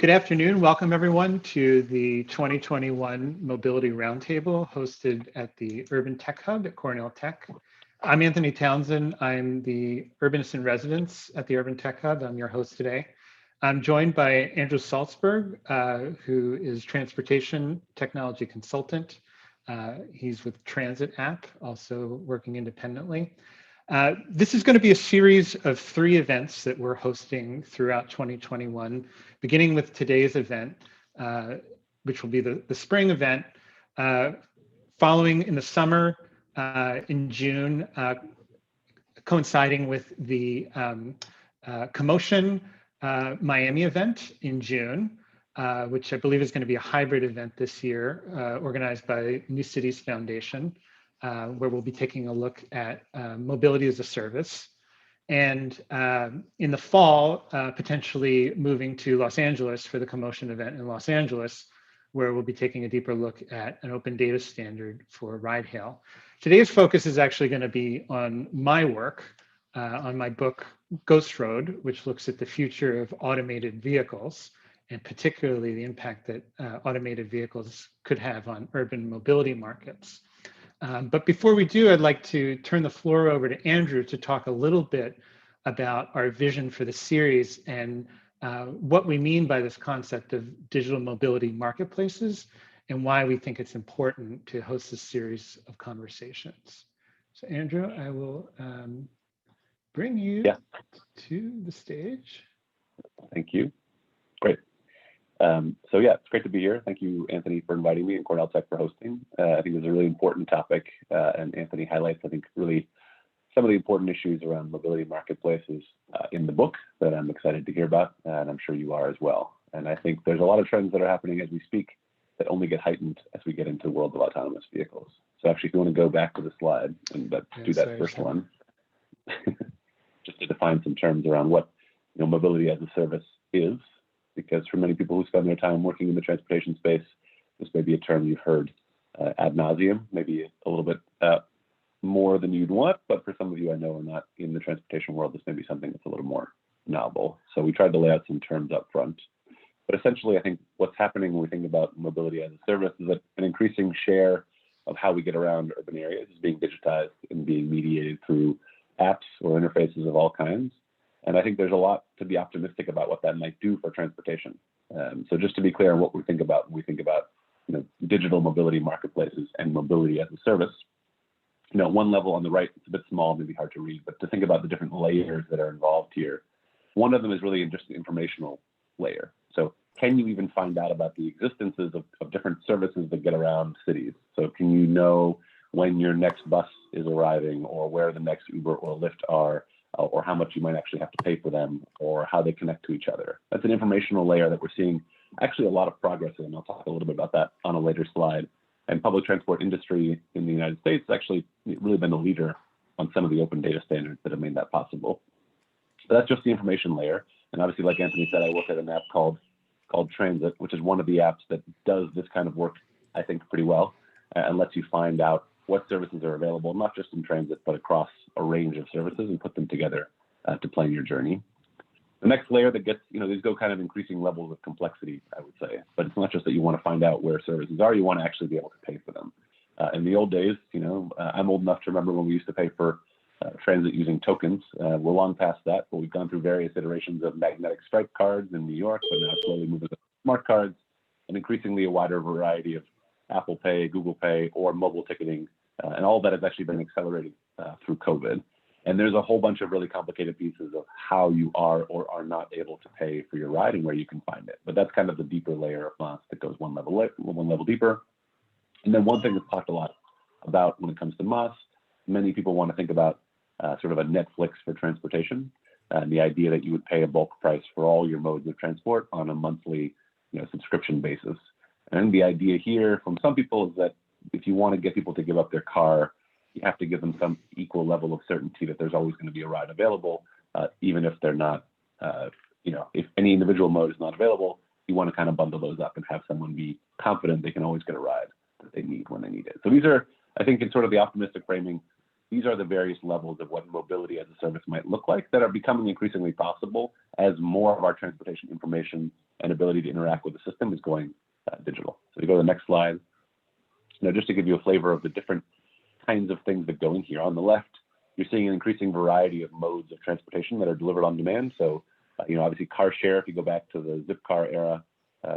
Good afternoon. Welcome everyone to the 2021 Mobility Roundtable hosted at the Urban Tech Hub at Cornell Tech. I'm Anthony Townsend. I'm the Urbanist in Residence at the Urban Tech Hub. I'm your host today. I'm joined by Andrew Salzberg, who is Transportation Technology Consultant. He's with Transit App, also working independently. This is going to be a series of 3 events that we're hosting throughout 2021, beginning with today's event, which will be the spring event, following in the summer in June, coinciding with the Commotion Miami event in June, which I believe is going to be a hybrid event this year, organized by New Cities Foundation. Where we'll be taking a look at mobility as a service. And in the fall, potentially moving to Los Angeles for the Commotion event in Los Angeles, where we'll be taking a deeper look at an open data standard for ride hail. Today's focus is actually going to be on my work, on my book, Ghost Road, which looks at the future of automated vehicles, and particularly the impact that automated vehicles could have on urban mobility markets. But before we do, I'd like to turn the floor over to Andrew to talk a little bit about our vision for the series and what we mean by this concept of digital mobility marketplaces and why we think it's important to host this series of conversations. So Andrew, I will bring you to the stage. Thank you. Great. So yeah, it's great to be here. Thank you, Anthony, for inviting me and Cornell Tech for hosting. I think it's a really important topic, and Anthony highlights, I think, really some of the important issues around mobility marketplaces in the book that I'm excited to hear about, and I'm sure you are as well. And I think there's a lot of trends that are happening as we speak that only get heightened as we get into the world of autonomous vehicles. So actually, if you want to go back to the slide and do that first one, just to define some terms around what mobility as a service is. Because for many people who spend their time working in the transportation space, this may be a term you've heard ad nauseum, maybe a little bit more than you'd want, but for some of you I know are not in the transportation world, this may be something that's a little more novel. So we tried to lay out some terms up front. But essentially, I think what's happening when we think about mobility as a service is that an increasing share of how we get around urban areas is being digitized and being mediated through apps or interfaces of all kinds. And I think there's a lot to be optimistic about what that might do for transportation. So just to be clear on what we think about when we think about digital mobility marketplaces and mobility as a service, one level on the right, it's a bit small, maybe hard to read, but to think about the different layers that are involved here. One of them is really just the informational layer. So can you even find out about the existences of different services that get around cities? So can you know when your next bus is arriving or where the next Uber or Lyft are? Or how much you might actually have to pay for them, or how they connect to each other. That's an informational layer that we're seeing actually a lot of progress in. I'll talk a little bit about that on a later slide. And public transport industry in the United States has actually really been the leader on some of the open data standards that have made that possible. So that's just the information layer. And obviously, like Anthony said, I work at an app called Transit, which is one of the apps that does this kind of work, I think, pretty well, and lets you find out what services are available, not just in transit, but across a range of services and put them together to plan your journey. The next layer that gets, these go kind of increasing levels of complexity, I would say, but it's not just that you want to find out where services are, you want to actually be able to pay for them. In the old days, I'm old enough to remember when we used to pay for transit using tokens. We're long past that, but we've gone through various iterations of magnetic stripe cards in New York, but now slowly moving to smart cards and increasingly a wider variety of Apple Pay, Google Pay, or mobile ticketing. And all of that has actually been accelerated through COVID. And there's a whole bunch of really complicated pieces of how you are or are not able to pay for your ride and where you can find it. But that's kind of the deeper layer of MOS that goes one level deeper. And then one thing that's talked a lot about when it comes to MOS, many people want to think about sort of a Netflix for transportation, and the idea that you would pay a bulk price for all your modes of transport on a monthly subscription basis. And the idea here from some people is that if you want to get people to give up their car, you have to give them some equal level of certainty that there's always going to be a ride available, even if they're not, if any individual mode is not available, you want to kind of bundle those up and have someone be confident they can always get a ride that they need when they need it. So these are, I think, in sort of the optimistic framing, these are the various levels of what mobility as a service might look like that are becoming increasingly possible as more of our transportation information and ability to interact with the system is going digital. So you go to the next slide. Just to give you a flavor of the different kinds of things that go in here. On the left, you're seeing an increasing variety of modes of transportation that are delivered on demand. So, obviously car share, if you go back to the zip car era,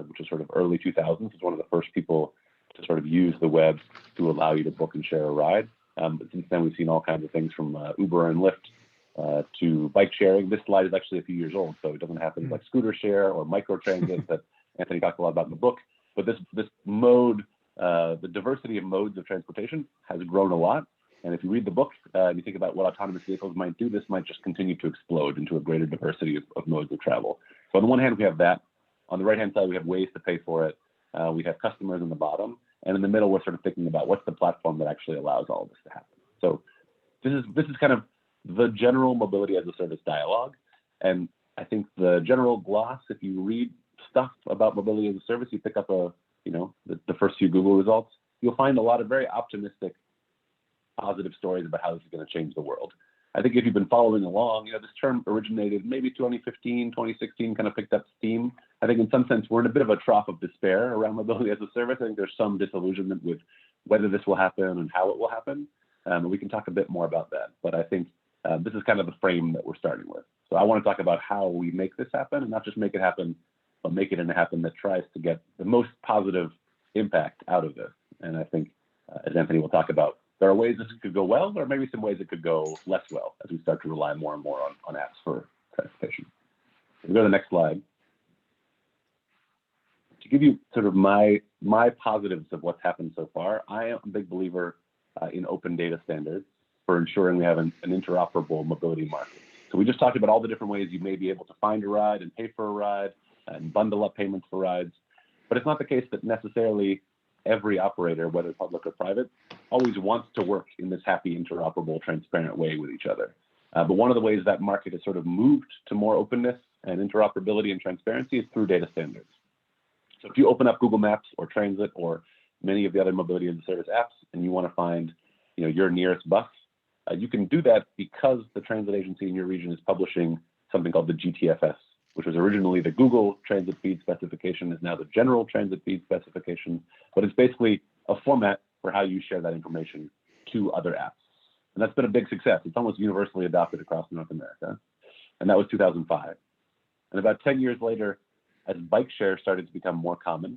which is sort of early 2000s, is one of the first people to sort of use the web to allow you to book and share a ride. But since then, we've seen all kinds of things from Uber and Lyft to bike sharing. This slide is actually a few years old, so it doesn't have things like scooter share or microtransit that Anthony talked a lot about in the book. But this mode, the diversity of modes of transportation has grown a lot. And if you read the book and you think about what autonomous vehicles might do, this might just continue to explode into a greater diversity of modes of travel. So on the one hand, we have that. On the right-hand side, we have ways to pay for it. We have customers in the bottom. And in the middle, we're sort of thinking about what's the platform that actually allows all of this to happen. So this is kind of the general mobility as a service dialogue. And I think the general gloss, if you read stuff about mobility as a service, you pick up the first few Google results, you'll find a lot of very optimistic, positive stories about how this is going to change the world. I think if you've been following along, this term originated maybe 2015, 2016, kind of picked up steam. I think in some sense, we're in a bit of a trough of despair around mobility as a service. I think there's some disillusionment with whether this will happen and how it will happen. And we can talk a bit more about that. But I think this is kind of the frame that we're starting with. So I want to talk about how we make this happen, and not just make it happen, but make it happen that tries to get the most positive impact out of this. And I think, as Anthony will talk about, there are ways this could go well, or maybe some ways it could go less well as we start to rely more and more on apps for transportation. We go to the next slide. To give you sort of my positives of what's happened so far, I am a big believer in open data standards for ensuring we have an interoperable mobility market. So we just talked about all the different ways you may be able to find a ride and pay for a ride and bundle up payments for rides. But it's not the case that necessarily every operator, whether public or private, always wants to work in this happy, interoperable, transparent way with each other. But one of the ways that market has sort of moved to more openness and interoperability and transparency is through data standards. So if you open up Google Maps or Transit or many of the other mobility as a service apps and you want to find your nearest bus, you can do that because the transit agency in your region is publishing something called the GTFS, which was originally the Google Transit Feed Specification, is now the General Transit Feed Specification, but it's basically a format for how you share that information to other apps. And that's been a big success. It's almost universally adopted across North America. And that was 2005. And about 10 years later, as bike share started to become more common,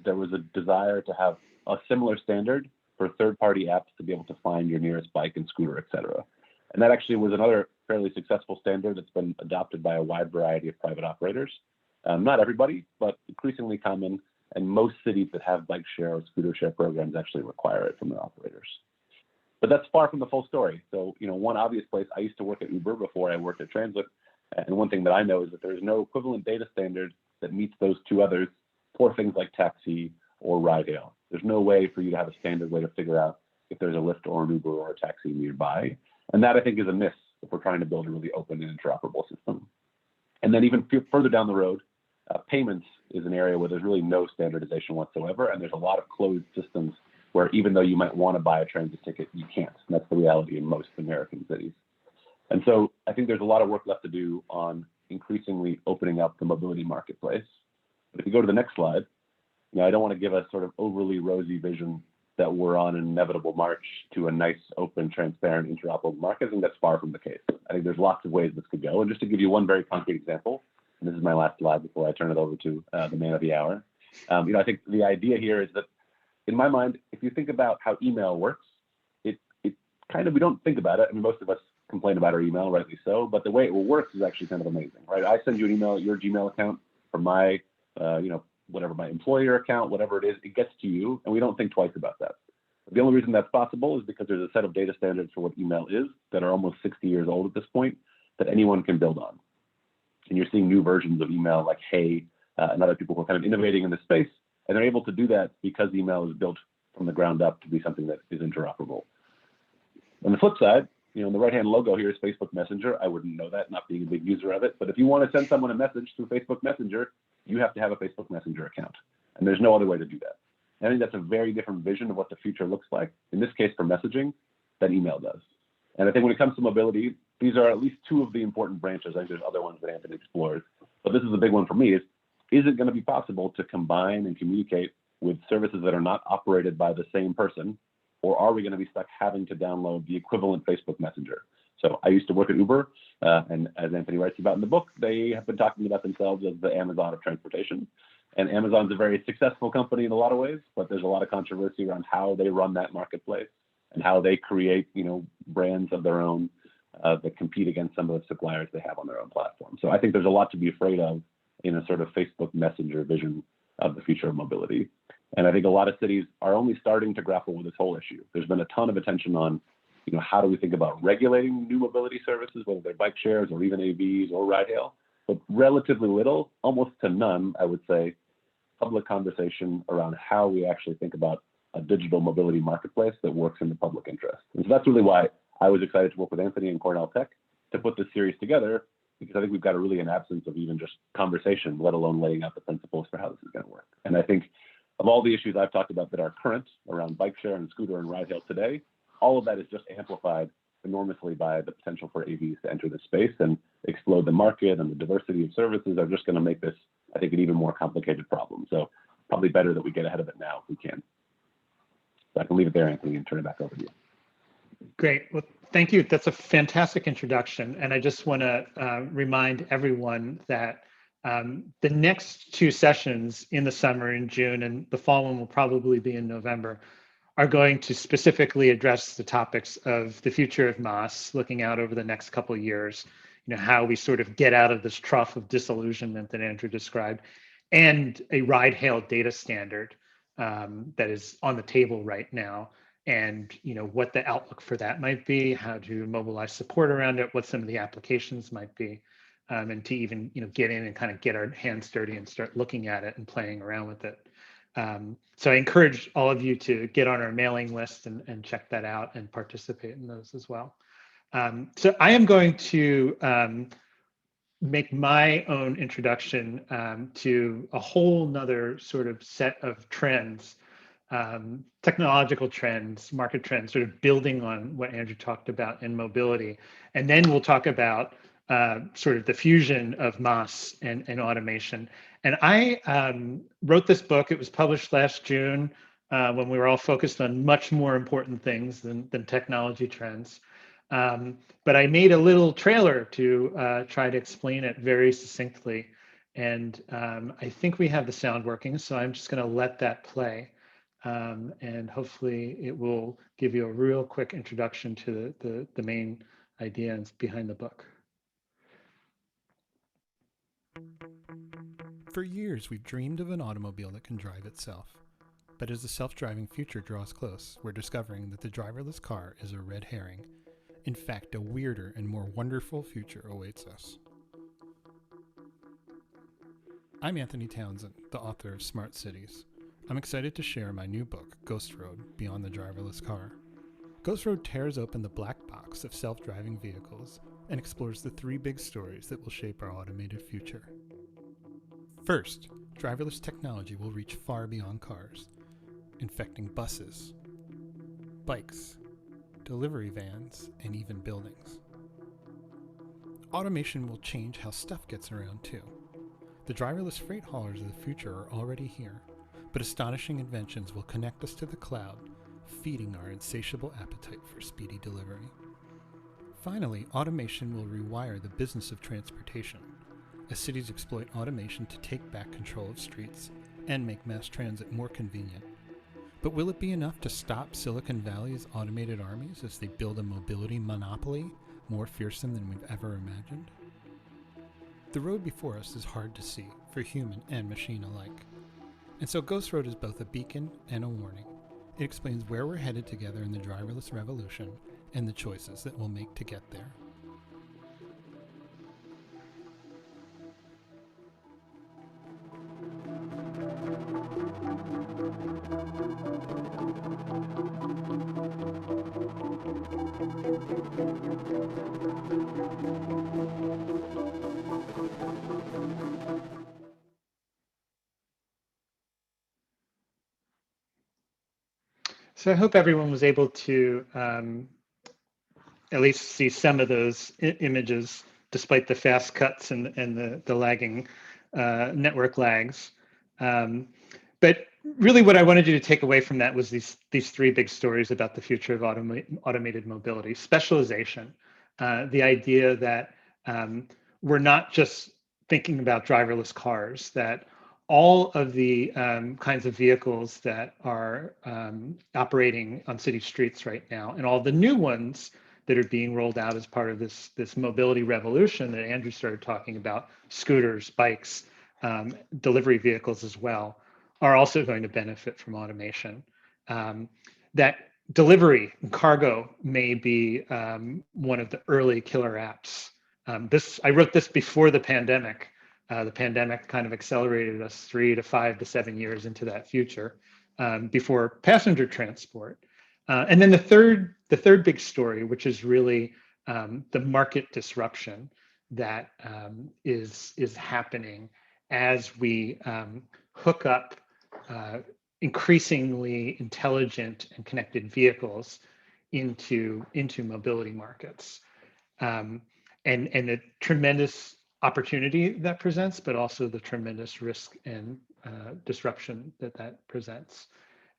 there was a desire to have a similar standard for third-party apps to be able to find your nearest bike and scooter, et cetera. And that actually was another fairly successful standard that's been adopted by a wide variety of private operators. Not everybody, but increasingly common. And most cities that have bike share or scooter share programs actually require it from their operators. But that's far from the full story. So, one obvious place, I used to work at Uber before I worked at Transit. And one thing that I know is that there is no equivalent data standard that meets those two others for things like taxi or ride hail. There's no way for you to have a standard way to figure out if there's a Lyft or an Uber or a taxi nearby. And that, I think, is a miss if we're trying to build a really open and interoperable system. And then even further down the road, payments is an area where there's really no standardization whatsoever. And there's a lot of closed systems where even though you might want to buy a transit ticket, you can't. And that's the reality in most American cities. And so I think there's a lot of work left to do on increasingly opening up the mobility marketplace. But if you go to the next slide, I don't want to give a sort of overly rosy vision that we're on an inevitable march to a nice, open, transparent, interoperable market. I think that's far from the case. I think there's lots of ways this could go. And just to give you one very concrete example, and this is my last slide before I turn it over to the man of the hour. I think the idea here is that, in my mind, if you think about how email works, it kind of, we don't think about it. I mean, most of us complain about our email, rightly so, but the way it works is actually kind of amazing, right? I send you an email, your Gmail account from my, whatever, my employer account, whatever it is, it gets to you, and we don't think twice about that. The only reason that's possible is because there's a set of data standards for what email is that are almost 60 years old at this point that anyone can build on. And you're seeing new versions of email like Hey and other people who are kind of innovating in this space, and they're able to do that because email is built from the ground up to be something that is interoperable. On the flip side, the right-hand logo here is Facebook Messenger. I wouldn't know that, not being a big user of it. But if you want to send someone a message through Facebook Messenger, you have to have a Facebook Messenger account. And there's no other way to do that. And I think that's a very different vision of what the future looks like, in this case for messaging, than email does. And I think when it comes to mobility, these are at least two of the important branches. I think there's other ones that Anthony explores, but this is a big one for me, is it going to be possible to combine and communicate with services that are not operated by the same person, or are we going to be stuck having to download the equivalent Facebook Messenger? So I used to work at Uber, and as Anthony writes about in the book, they have been talking about themselves as the Amazon of transportation. And Amazon's a very successful company in a lot of ways, but there's a lot of controversy around how they run that marketplace and how they create, brands of their own that compete against some of the suppliers they have on their own platform. So I think there's a lot to be afraid of in a sort of Facebook Messenger vision of the future of mobility. And I think a lot of cities are only starting to grapple with this whole issue. There's been a ton of attention on, how do we think about regulating new mobility services, whether they're bike shares or even AVs or ride hail, but relatively little, almost to none, I would say, public conversation around how we actually think about a digital mobility marketplace that works in the public interest. And so that's really why I was excited to work with Anthony and Cornell Tech to put this series together, because I think we've got an absence of even just conversation, let alone laying out the principles for how this is going to work. And I think of all the issues I've talked about that are current around bike share and scooter and ride hail today, all of that is just amplified enormously by the potential for AVs to enter the space and explode the market, and the diversity of services are just going to make this, I think, an even more complicated problem. So probably better that we get ahead of it now if we can. So I can leave it there, Anthony, and turn it back over to you. Great. Well, thank you. That's a fantastic introduction. And I just want to remind everyone that the next two sessions in the summer in June, and the fall one will probably be in November, are going to specifically address the topics of the future of MOS, looking out over the next couple of years, how we sort of get out of this trough of disillusionment that Andrew described, and a ride hail data standard that is on the table right now, and what the outlook for that might be, how to mobilize support around it, what some of the applications might be, and to even get in and kind of get our hands dirty and start looking at it and playing around with it. So I encourage all of you to get on our mailing list and check that out and participate in those as well. So I am going to make my own introduction to a whole nother sort of set of trends, technological trends, market trends, sort of building on what Andrew talked about in mobility. And then we'll talk about sort of the fusion of MOS and automation. And I wrote this book. It was published last June when we were all focused on much more important things than technology trends. But I made a little trailer to try to explain it very succinctly. And I think we have the sound working, so I'm just going to let that play. And hopefully it will give you a real quick introduction to the main ideas behind the book. For years, we've dreamed of an automobile that can drive itself. But as the self-driving future draws close, we're discovering that the driverless car is a red herring. In fact, a weirder and more wonderful future awaits us. I'm Anthony Townsend, the author of Smart Cities. I'm excited to share my new book, Ghost Road: Beyond the Driverless Car. Ghost Road tears open the black box of self-driving vehicles and explores the three big stories that will shape our automated future. First, driverless technology will reach far beyond cars, infecting buses, bikes, delivery vans, and even buildings. Automation will change how stuff gets around too. The driverless freight haulers of the future are already here, but astonishing inventions will connect us to the cloud, feeding our insatiable appetite for speedy delivery. Finally, automation will rewire the business of transportation, as cities exploit automation to take back control of streets and make mass transit more convenient. But will it be enough to stop Silicon Valley's automated armies as they build a mobility monopoly more fearsome than we've ever imagined? The road before us is hard to see for human and machine alike. And so Ghost Road is both a beacon and a warning. It explains where we're headed together in the driverless revolution and the choices that we'll make to get there. So I hope everyone was able to at least see some of those images, despite the fast cuts and the lagging network lags. But really what I wanted you to take away from that was these three big stories about the future of automated mobility. Specialization, the idea that we're not just thinking about driverless cars, that all of the kinds of vehicles that are operating on city streets right now, and all the new ones that are being rolled out as part of this mobility revolution that Andrew started talking about, scooters, bikes, delivery vehicles as well, are also going to benefit from automation. That delivery and cargo may be one of the early killer apps. I wrote this before the pandemic. The pandemic kind of accelerated us 3 to 5 to 7 years into that future before passenger transport. And then the third big story, which is really the market disruption that is happening as we hook up increasingly intelligent and connected vehicles into mobility markets, and the tremendous opportunity that presents, but also the tremendous risk and disruption that presents.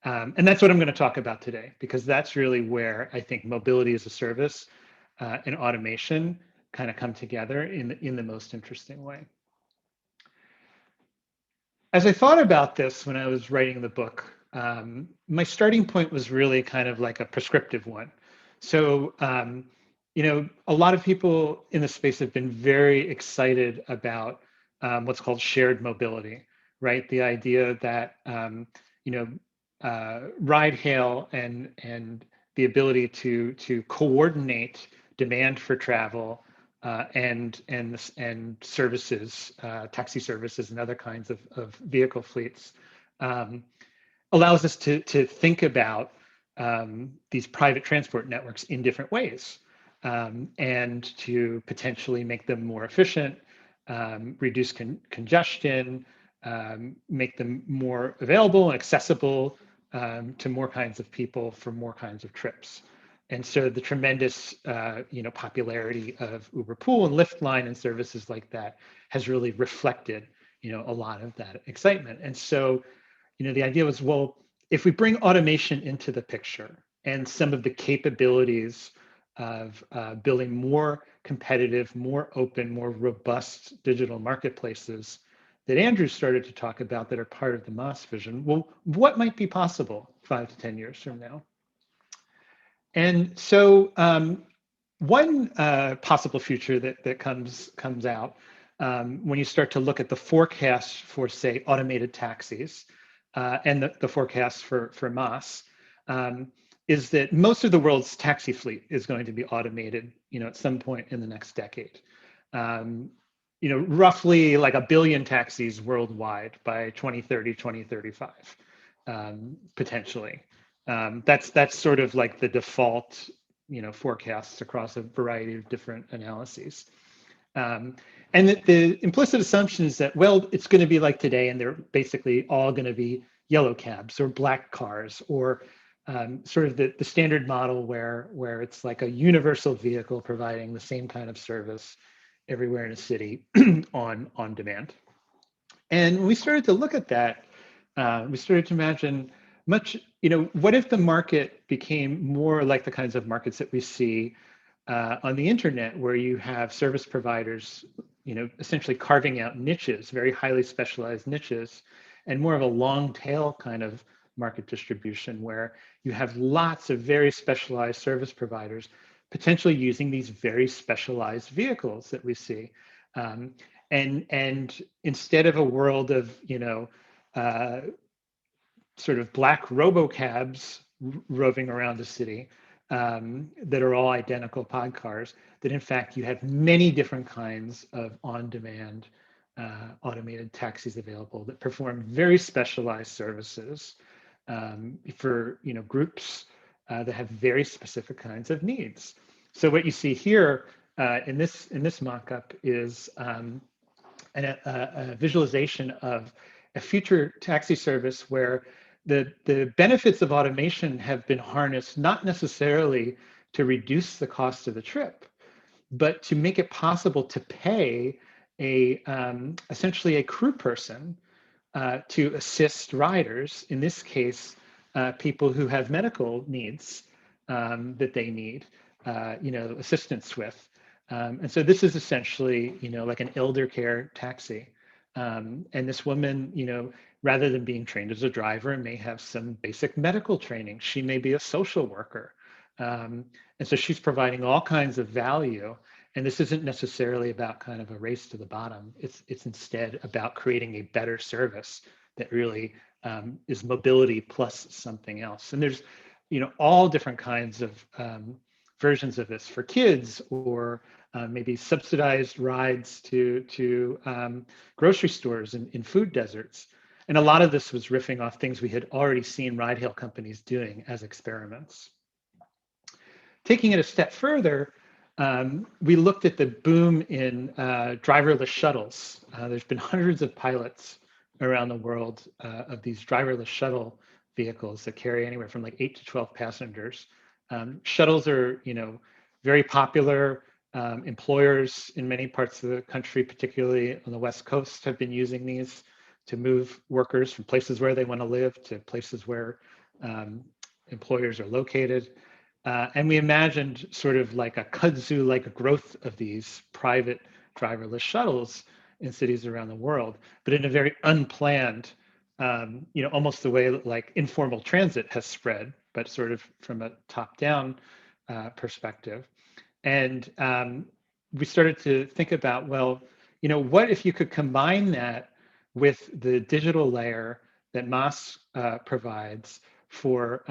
And that's what I'm going to talk about today, because that's really where I think mobility as a service and automation kind of come together in the most interesting way. As I thought about this when I was writing the book, my starting point was really kind of like a prescriptive one. So, a lot of people in the space have been very excited about what's called shared mobility, right? The idea that, ride hail and the ability to coordinate demand for travel and services, taxi services and other kinds of vehicle fleets, allows us to think about these private transport networks in different ways, and to potentially make them more efficient, reduce congestion, make them more available and accessible to more kinds of people for more kinds of trips. And so the tremendous, popularity of Uber Pool and Lyft Line and services like that has really reflected, a lot of that excitement. And so, the idea was, well, if we bring automation into the picture and some of the capabilities of building more competitive, more open, more robust digital marketplaces that Andrew started to talk about that are part of the MOS vision, well, what might be possible 5 to 10 years from now? And so one possible future that comes out when you start to look at the forecast for, say, automated taxis and the forecast for MOS, is that most of the world's taxi fleet is going to be automated, at some point in the next decade. Roughly like 1 billion taxis worldwide by 2030, 2035, potentially. That's sort of like the default, forecasts across a variety of different analyses. And the implicit assumption is that, well, it's going to be like today, and they're basically all going to be yellow cabs or black cars, or sort of the standard model where it's like a universal vehicle providing the same kind of service everywhere in a city on demand. And when we started to look at that, we started to imagine what if the market became more like the kinds of markets that we see on the internet, where you have service providers, essentially carving out niches, very highly specialized niches, and more of a long tail kind of market distribution, where you have lots of very specialized service providers potentially using these very specialized vehicles that we see. And instead of a world of, sort of black robocabs roving around the city that are all identical pod cars, that in fact you have many different kinds of on-demand automated taxis available that perform very specialized services for groups that have very specific kinds of needs. So what you see here in this mock-up is a visualization of a future taxi service where the benefits of automation have been harnessed not necessarily to reduce the cost of the trip, but to make it possible to pay essentially a crew person to assist riders, in this case, people who have medical needs that they need, assistance with. And so this is essentially, like an elder care taxi. And this woman, rather than being trained as a driver, may have some basic medical training. She may be a social worker. And so she's providing all kinds of value. And this isn't necessarily about kind of a race to the bottom. It's instead about creating a better service that really is mobility plus something else. And there's, all different kinds of versions of this for kids, or maybe subsidized rides to grocery stores in food deserts. And a lot of this was riffing off things we had already seen ride-hail companies doing as experiments. Taking it a step further, we looked at the boom in driverless shuttles. There's been hundreds of pilots around the world of these driverless shuttle vehicles that carry anywhere from like 8 to 12 passengers. Shuttles are, very popular. Employers in many parts of the country, particularly on the West Coast, have been using these to move workers from places where they want to live to places where employers are located. And we imagined sort of like a kudzu-like growth of these private driverless shuttles in cities around the world, but in a very unplanned, almost the way that like informal transit has spread, but sort of from a top-down perspective. And we started to think about, well, what if you could combine that with the digital layer that MAS provides for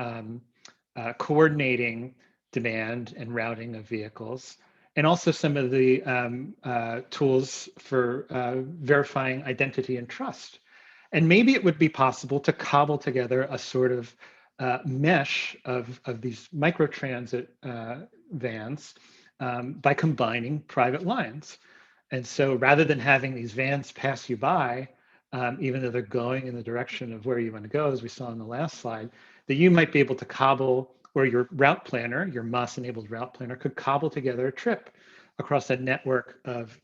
coordinating demand and routing of vehicles, and also some of the tools for verifying identity and trust. And maybe it would be possible to cobble together a sort of mesh of these microtransit vans by combining private lines. And so rather than having these vans pass you by, even though they're going in the direction of where you want to go, as we saw in the last slide, that you might be able to cobble, or your route planner, your MAS-enabled route planner, could cobble together a trip across a network of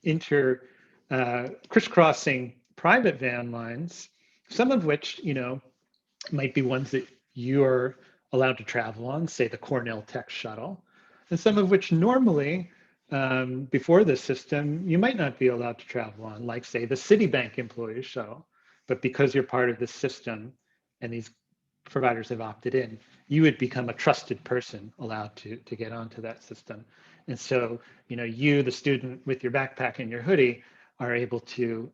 crisscrossing private van lines, some of which, might be ones that you're allowed to travel on, say the Cornell Tech shuttle, and some of which normally, before this system, you might not be allowed to travel on, like say the Citibank employee shuttle. But because you're part of this system and these providers have opted in, you would become a trusted person allowed to get onto that system. And so, you, the student with your backpack and your hoodie, are able to,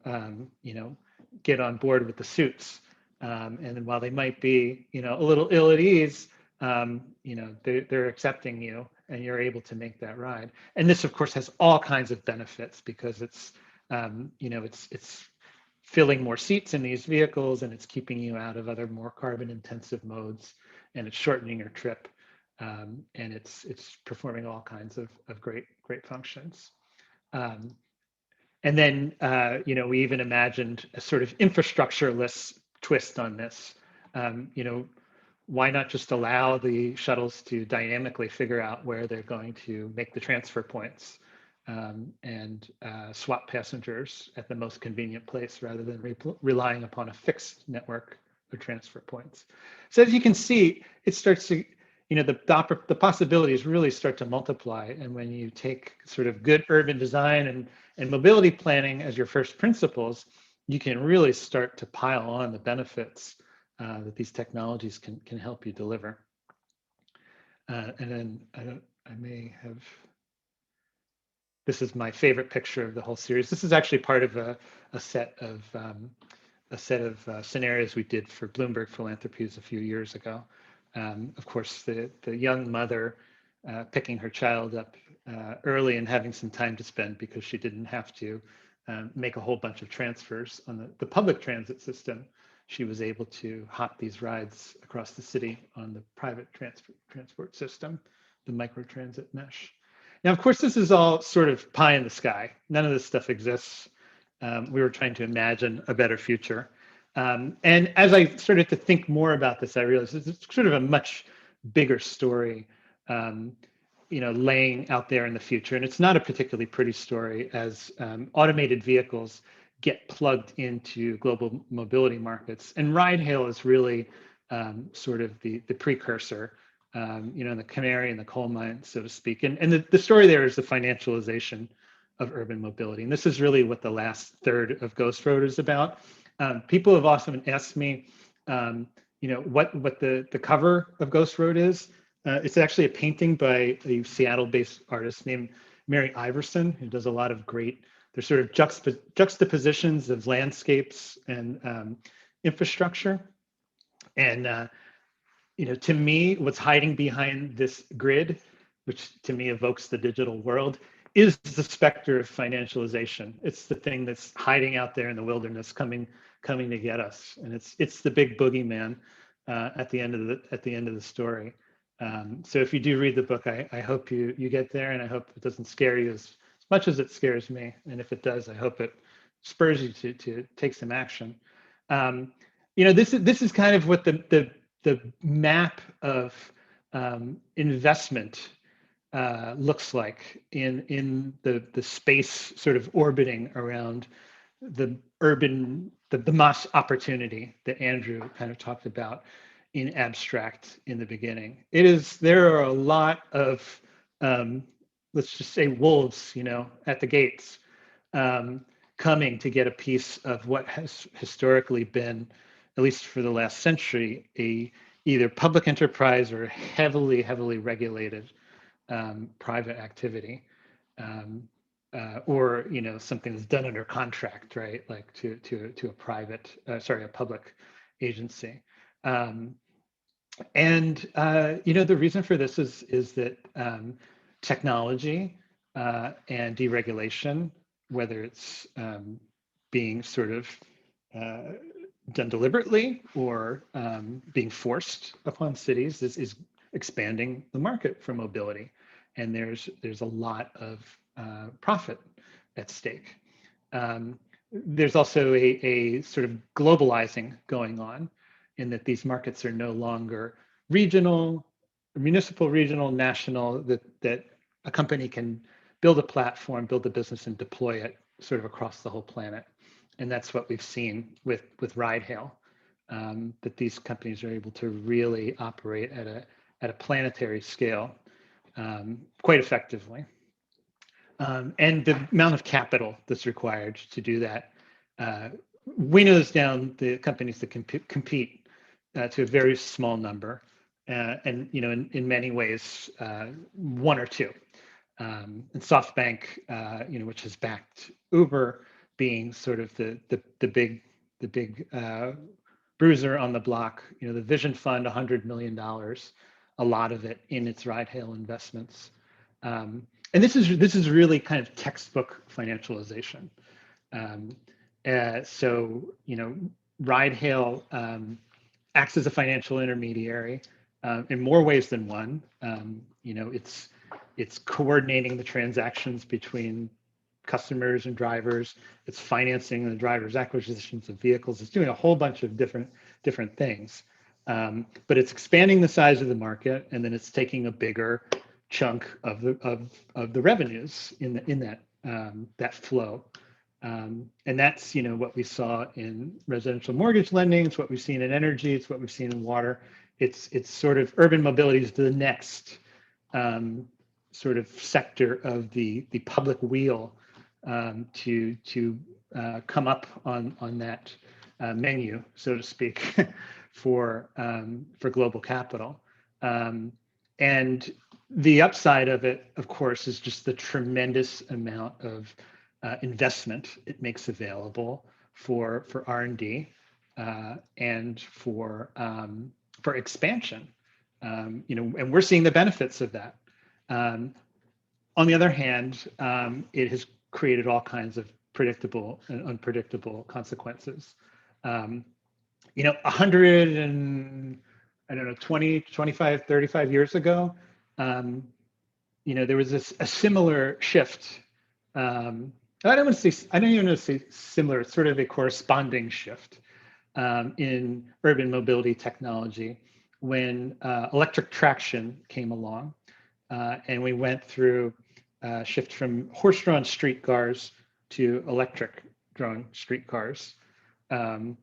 get on board with the suits. And then while they might be, a little ill at ease, they're accepting you, and you're able to make that ride. And this, of course, has all kinds of benefits because it's, it's filling more seats in these vehicles, and it's keeping you out of other more carbon-intensive modes, and it's shortening your trip, and it's performing all kinds of great functions. And then, we even imagined a sort of infrastructureless twist on this. Why not just allow the shuttles to dynamically figure out where they're going to make the transfer points and swap passengers at the most convenient place rather than relying upon a fixed network of transfer points. So as you can see, it starts to, the possibilities really start to multiply. And when you take sort of good urban design and mobility planning as your first principles, you can really start to pile on the benefits that these technologies can help you deliver. And then I may have, this is my favorite picture of the whole series. This is actually part of a set of scenarios we did for Bloomberg Philanthropies a few years ago. Of course, the young mother picking her child up early and having some time to spend because she didn't have to make a whole bunch of transfers on the public transit system. She was able to hop these rides across the city on the private transport system, the microtransit mesh. Now, of course, this is all sort of pie in the sky. None of this stuff exists. We were trying to imagine a better future. And as I started to think more about this, I realized it's sort of a much bigger story. laying out there in the future. And it's not a particularly pretty story as automated vehicles get plugged into global mobility markets. And ride hail is really sort of the precursor, the canary in the coal mine, so to speak. And the story there is the financialization of urban mobility. And this is really what the last third of Ghost Road is about. People have often asked me, what the cover of Ghost Road is. It's actually a painting by a Seattle-based artist named Mary Iverson, who does a lot of great, there's sort of juxtapositions of landscapes and infrastructure. And, to me, what's hiding behind this grid, which to me evokes the digital world, is the specter of financialization. It's the thing that's hiding out there in the wilderness, coming to get us, and it's the big boogeyman at the end of the story. So if you do read the book, I hope you get there, and I hope it doesn't scare you as much as it scares me. And if it does, I hope it spurs you to take some action. This is kind of what the map of investment looks like in the space sort of orbiting around the urban, the mass opportunity that Andrew kind of talked about in abstract in the beginning. There are a lot of, let's just say, wolves, at the gates, coming to get a piece of what has historically been, at least for the last century, a either public enterprise or heavily regulated private activity, or something that's done under contract, right? Like to a public agency. The reason for this is that technology and deregulation, whether it's being sort of done deliberately or being forced upon cities, is expanding the market for mobility, and there's a lot of profit at stake. There's also a sort of globalizing going on, in that these markets are no longer regional, municipal, regional, national, that a company can build a platform, build a business, and deploy it sort of across the whole planet. And that's what we've seen with ride hail, that these companies are able to really operate at a planetary scale quite effectively. And the amount of capital that's required to do that winnows down the companies that compete to a very small number, and in many ways one or two. And SoftBank, which has backed Uber, being sort of the big bruiser on the block. The Vision Fund, $100 million, a lot of it in its ride hail investments. And this is really kind of textbook financialization. So ride hail acts as a financial intermediary in more ways than one. It's coordinating the transactions between customers and drivers. It's financing the drivers' acquisitions of vehicles. It's doing a whole bunch of different things. But it's expanding the size of the market, and then it's taking a bigger chunk of the revenues in that flow. And that's what we saw in residential mortgage lending. It's what we've seen in energy. It's what we've seen in water. It's sort of urban mobility is the next sort of sector of the public wheel to come up on that menu, so to speak, for global capital. And the upside of it, of course, is just the tremendous amount of investment it makes available for R&D and for expansion. And we're seeing the benefits of that. On the other hand, it has created all kinds of predictable and unpredictable consequences. 100 and 20, 25, 35 years ago, there was a similar shift. I don't even want to say similar. It's sort of a corresponding shift in urban mobility technology when electric traction came along. and we went through shift from horse-drawn streetcars to electric-drawn streetcars, and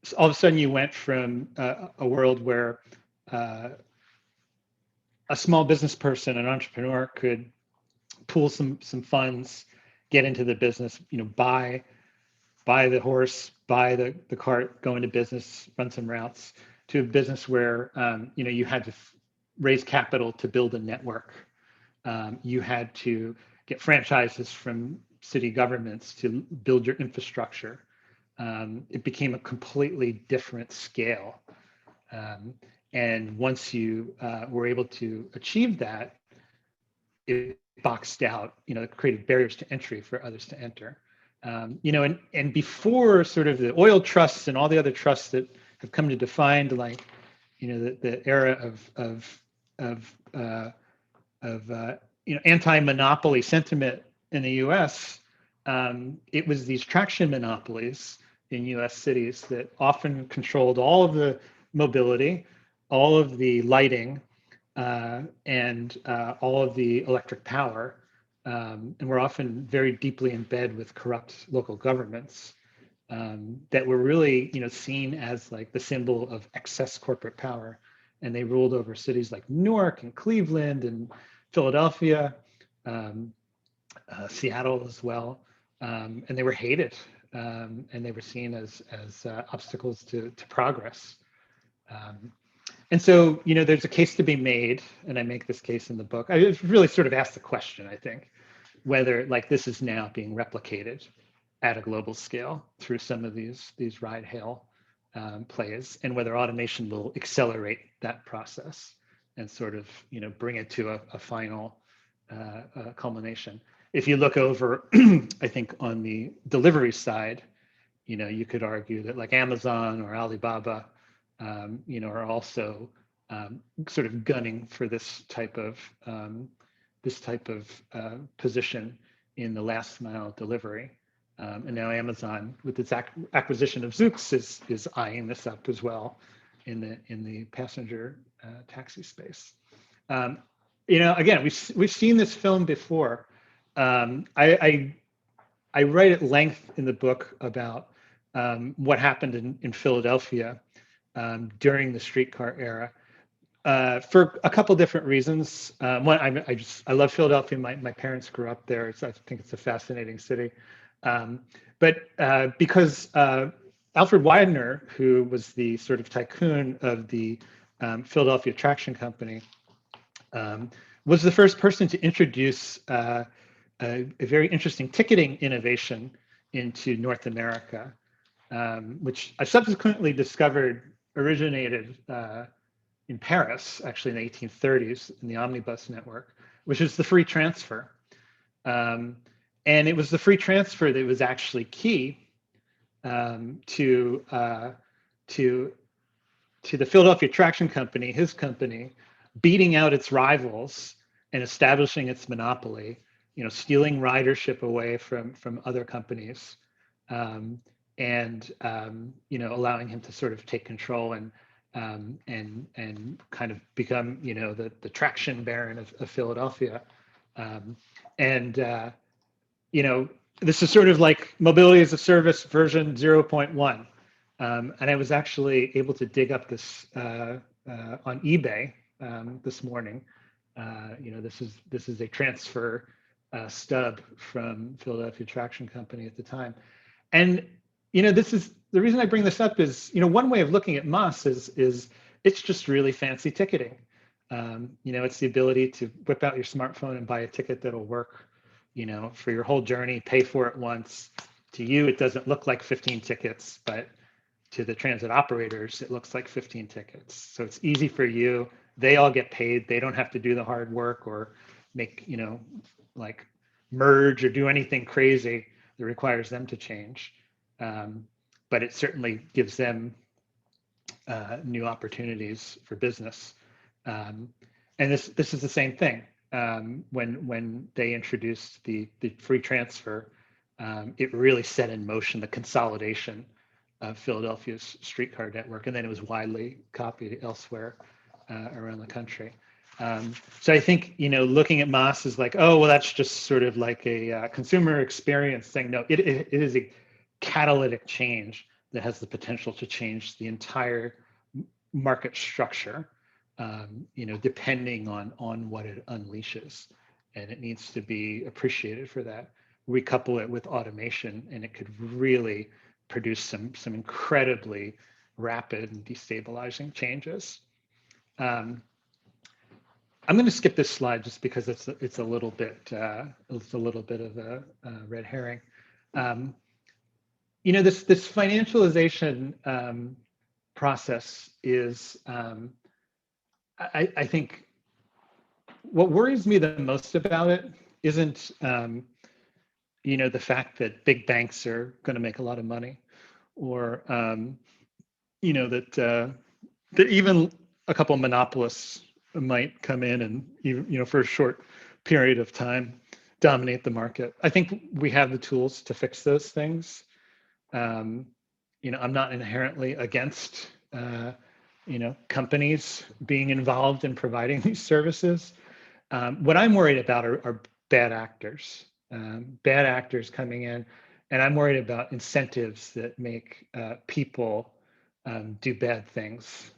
so all of a sudden you went from a world where a small business person, an entrepreneur, could pool some funds, get into the business, buy the horse, buy the cart, go into business, run some routes, to a business where you had to raise capital to build a network. You had to get franchises from city governments to build your infrastructure. It became a completely different scale. And once you were able to achieve that, it boxed out, it created barriers to entry for others to enter. And before sort of the oil trusts and all the other trusts that have come to define, like, the era of anti-monopoly sentiment in the U.S., it was these traction monopolies in U.S. cities that often controlled all of the mobility, all of the lighting, and all of the electric power, and were often very deeply in bed with corrupt local governments that were really, seen as like the symbol of excess corporate power. And they ruled over cities like Newark and Cleveland and Philadelphia, Seattle as well, and they were hated, and they were seen as obstacles to progress. And so, there's a case to be made, and I make this case in the book. I really sort of asked the question, I think, whether like this is now being replicated at a global scale through some of these ride-hail plays, and whether automation will accelerate that process and sort of bring it to a final culmination. If you look over, I think on the delivery side, you could argue that like Amazon or Alibaba, are also sort of gunning for this type of position in the last mile delivery. And now Amazon, with its acquisition of Zoox, is eyeing this up as well in the passenger taxi space. Again, we've seen this film before. I write at length in the book about what happened in Philadelphia during the streetcar era, for a couple different reasons. One, I love Philadelphia. My parents grew up there, so I think it's a fascinating city. But because Alfred Widener, who was the sort of tycoon of the Philadelphia Traction Company, was the first person to introduce a very interesting ticketing innovation into North America, which I subsequently discovered originated in Paris, actually in the 1830s, in the omnibus network, which is the free transfer. And it was the free transfer that was actually key to the Philadelphia Traction Company, his company, beating out its rivals and establishing its monopoly, stealing ridership away from other companies, and allowing him to sort of take control and kind of become the traction baron of Philadelphia. This is sort of like mobility as a service version 0.1. And I was actually able to dig up this on eBay this morning. This is a transfer stub from Philadelphia Traction Company at the time. And this is the reason I bring this up is, one way of looking at MOS is it's just really fancy ticketing. It's the ability to whip out your smartphone and buy a ticket that'll work, for your whole journey, pay for it once. To you, it doesn't look like 15 tickets, but to the transit operators, it looks like 15 tickets. So it's easy for you. They all get paid. They don't have to do the hard work or make, like merge or do anything crazy that requires them to change. But it certainly gives them new opportunities for business. And this is the same thing. When they introduced the free transfer, it really set in motion the consolidation Philadelphia's streetcar network, and then it was widely copied elsewhere around the country. So I think, looking at MOS is like, oh, well, that's just sort of like a consumer experience thing. No, it is a catalytic change that has the potential to change the entire market structure, depending on what it unleashes. And it needs to be appreciated for that. We couple it with automation, and it could really produce some incredibly rapid and destabilizing changes. I'm going to skip this slide just because it's a little bit of a red herring. This financialization process is, I think, what worries me the most about it isn't the fact that big banks are going to make a lot of money, or that even a couple of monopolists might come in and for a short period of time dominate the market. I think we have the tools to fix those things. I'm not inherently against companies being involved in providing these services. What I'm worried about are bad actors coming in, and I'm worried about incentives that make people do bad things,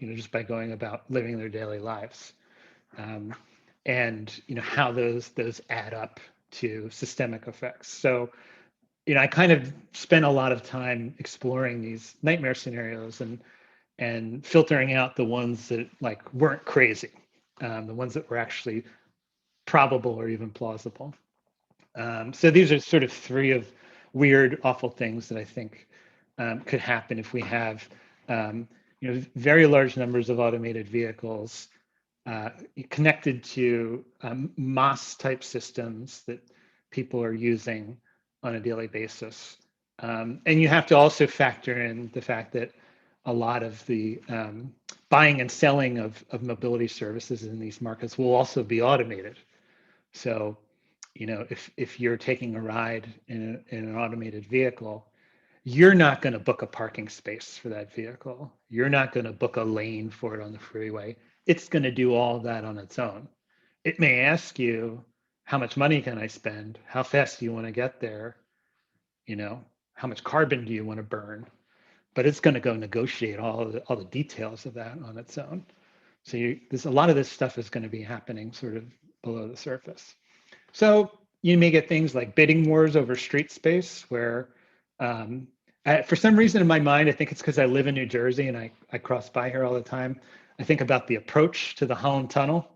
just by going about living their daily lives, and how those add up to systemic effects. So, I kind of spent a lot of time exploring these nightmare scenarios and filtering out the ones that weren't crazy, the ones that were actually probable or even plausible. So these are sort of three of weird, awful things that I think could happen if we have very large numbers of automated vehicles connected to MOS type systems that people are using on a daily basis. And you have to also factor in the fact that a lot of the buying and selling of mobility services in these markets will also be automated. So, if you're taking a ride in an automated vehicle, you're not going to book a parking space for that vehicle. You're not going to book a lane for it on the freeway. It's going to do all that on its own. It may ask you, how much money can I spend? How fast do you want to get there? How much carbon do you want to burn? But it's going to go negotiate all the details of that on its own. So there's a lot of this stuff is going to be happening sort of below the surface. So you may get things like bidding wars over street space, where for some reason in my mind, I think it's because I live in New Jersey and I cross by here all the time. I think about the approach to the Holland Tunnel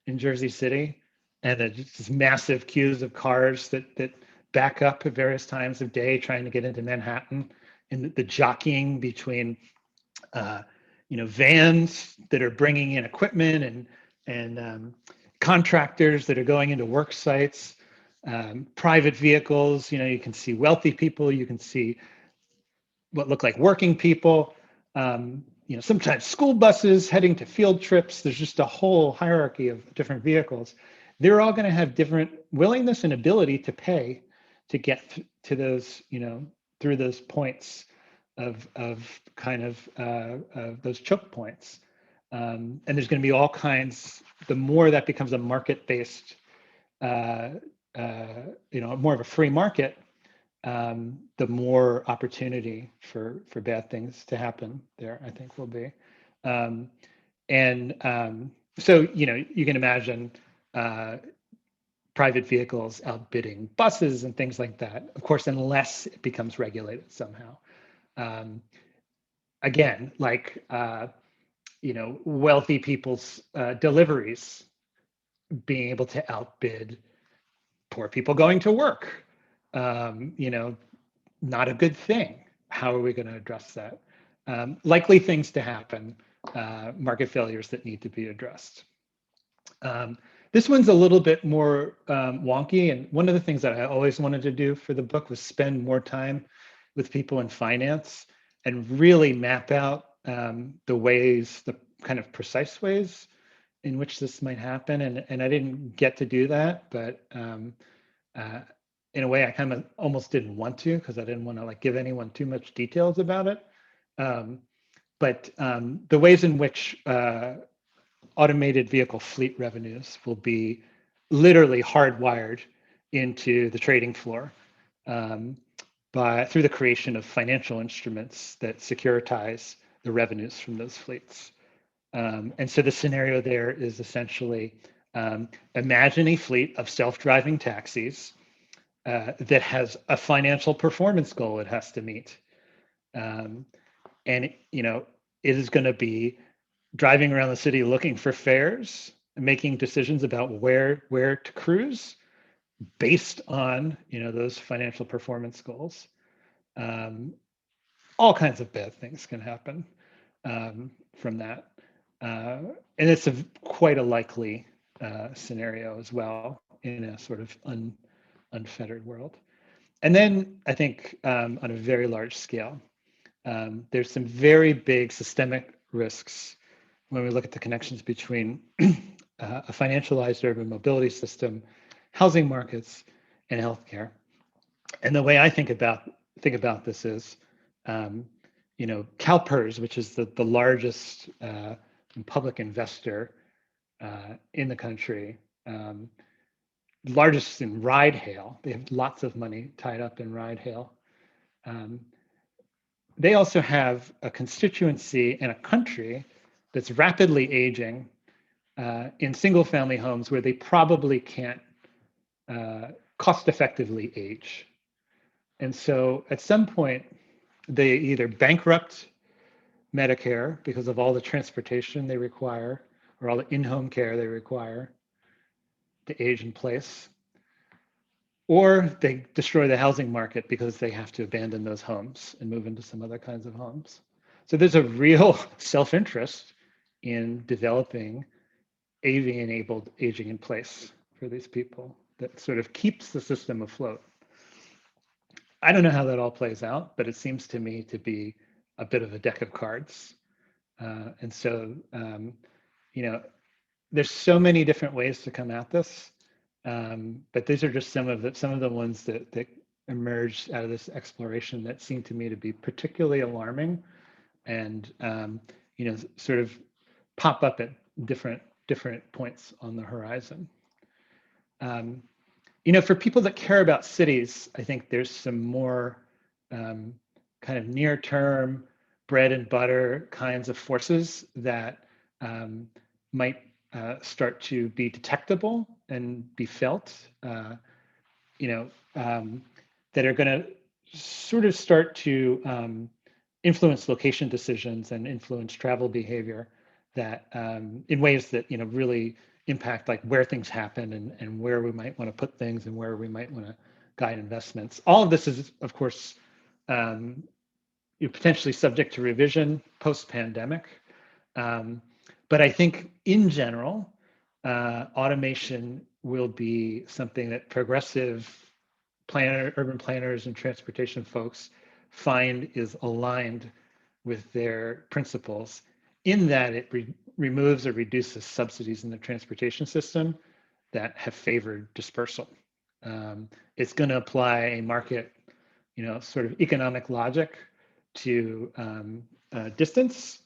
in Jersey City, and just massive queues of cars that back up at various times of day trying to get into Manhattan, and the jockeying between vans that are bringing in equipment and contractors that are going into work sites, private vehicles. You can see wealthy people, you can see what look like working people, sometimes school buses heading to field trips. There's just a whole hierarchy of different vehicles. They're all going to have different willingness and ability to pay to get to those, through those points of those choke points. And there's going to be all kinds. The more that becomes a market-based, more of a free market, the more opportunity for bad things to happen there, I think, will be. So you can imagine private vehicles outbidding buses and things like that. Of course, unless it becomes regulated somehow. Again, wealthy people's deliveries being able to outbid poor people going to work. Not a good thing. How are we going to address that? Likely things to happen, market failures that need to be addressed. This one's a little bit more wonky, and one of the things that I always wanted to do for the book was spend more time with people in finance and really map out the kind of precise ways in which this might happen. And I didn't get to do that, but in a way, I kind of almost didn't want to, because I didn't want to like give anyone too much details about it. But the ways in which automated vehicle fleet revenues will be literally hardwired into the trading floor through the creation of financial instruments that securitize the revenues from those fleets. And so the scenario there is essentially imagine a fleet of self-driving taxis that has a financial performance goal it has to meet. And it is going to be driving around the city looking for fares and making decisions about where to cruise based on those financial performance goals. All kinds of bad things can happen from that. And it's quite a likely scenario as well in a sort of unfettered world. And then I think on a very large scale, there's some very big systemic risks when we look at the connections between a financialized urban mobility system, housing markets, and healthcare. And the way I think about this is, CalPERS, which is the largest public investor in the country, largest in ride hail. They have lots of money tied up in ride hail. They also have a constituency and a country that's rapidly aging in single family homes where they probably can't cost effectively age. And so at some point, they either bankrupt Medicare because of all the transportation they require or all the in-home care they require to age in place, or they destroy the housing market because they have to abandon those homes and move into some other kinds of homes. So there's a real self-interest in developing AV-enabled aging in place for these people that sort of keeps the system afloat. I don't know how that all plays out, but it seems to me to be a bit of a deck of cards. And so, there's so many different ways to come at this, but these are just some of the ones that emerged out of this exploration that seem to me to be particularly alarming, and sort of pop up at different points on the horizon. For people that care about cities, I think there's some more kind of near-term bread and butter kinds of forces that might start to be detectable and be felt, that are going to sort of start to influence location decisions and influence travel behavior that in ways that really impact like where things happen and where we might want to put things and where we might want to guide investments. All of this is, of course, potentially subject to revision post-pandemic. But I think in general, automation will be something that progressive urban planners and transportation folks find is aligned with their principles, in that it removes or reduces subsidies in the transportation system that have favored dispersal. It's going to apply a market, sort of economic logic to distance.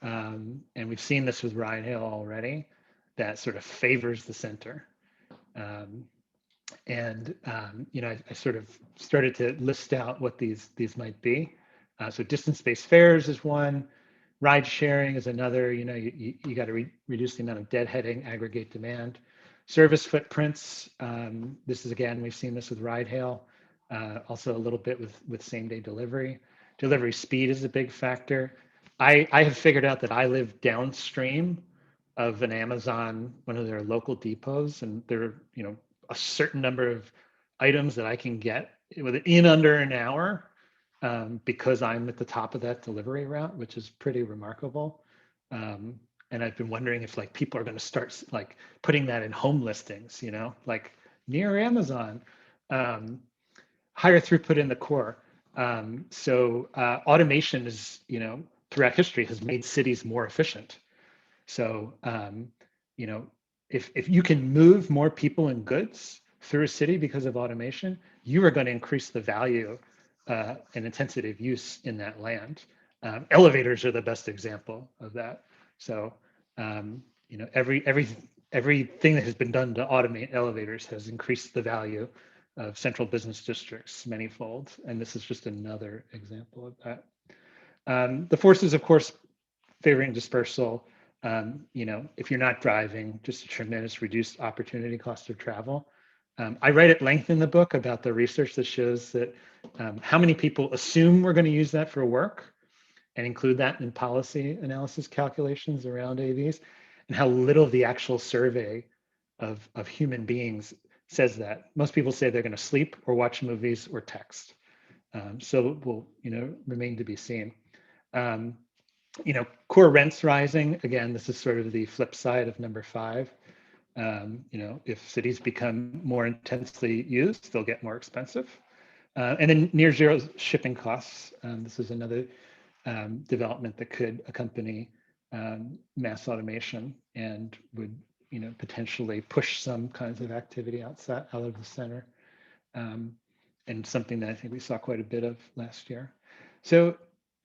And we've seen this with ride hail already, that sort of favors the center. I sort of started to list out what these might be. So distance-based fares is one. Ride sharing is another. You got to reduce the amount of deadheading, aggregate demand. Service footprints. This is, again, we've seen this with ride hail. Also a little bit with same-day delivery. Delivery speed is a big factor. I have figured out that I live downstream of an Amazon, one of their local depots, and there are, a certain number of items that I can get in under an hour because I'm at the top of that delivery route, which is pretty remarkable. And I've been wondering if like people are going to start like putting that in home listings, like near Amazon. Higher throughput in the core. So automation is, throughout history has made cities more efficient. So, if you can move more people and goods through a city because of automation, you are going to increase the value and intensity of use in that land. Elevators are the best example of that. So, you know, everything that has been done to automate elevators has increased the value of central business districts manyfold, and this is just another example of that. The forces, of course, favoring dispersal. You know, if you're not driving, just a tremendous reduced opportunity cost of travel. I write at length in the book about the research that shows that how many people assume we're going to use that for work and include that in policy analysis calculations around AVs, and how little the actual survey of human beings says that. Most people say they're going to sleep or watch movies or text. So it will, you know, remain to be seen. You know, core rents rising. Again, this is sort of the flip side of number 5. You know, if cities become more intensely used, they'll get more expensive. And then near zero shipping costs. This is another development that could accompany mass automation and would, you know, potentially push some kinds of activity out of the center, and something that I think we saw quite a bit of last year. So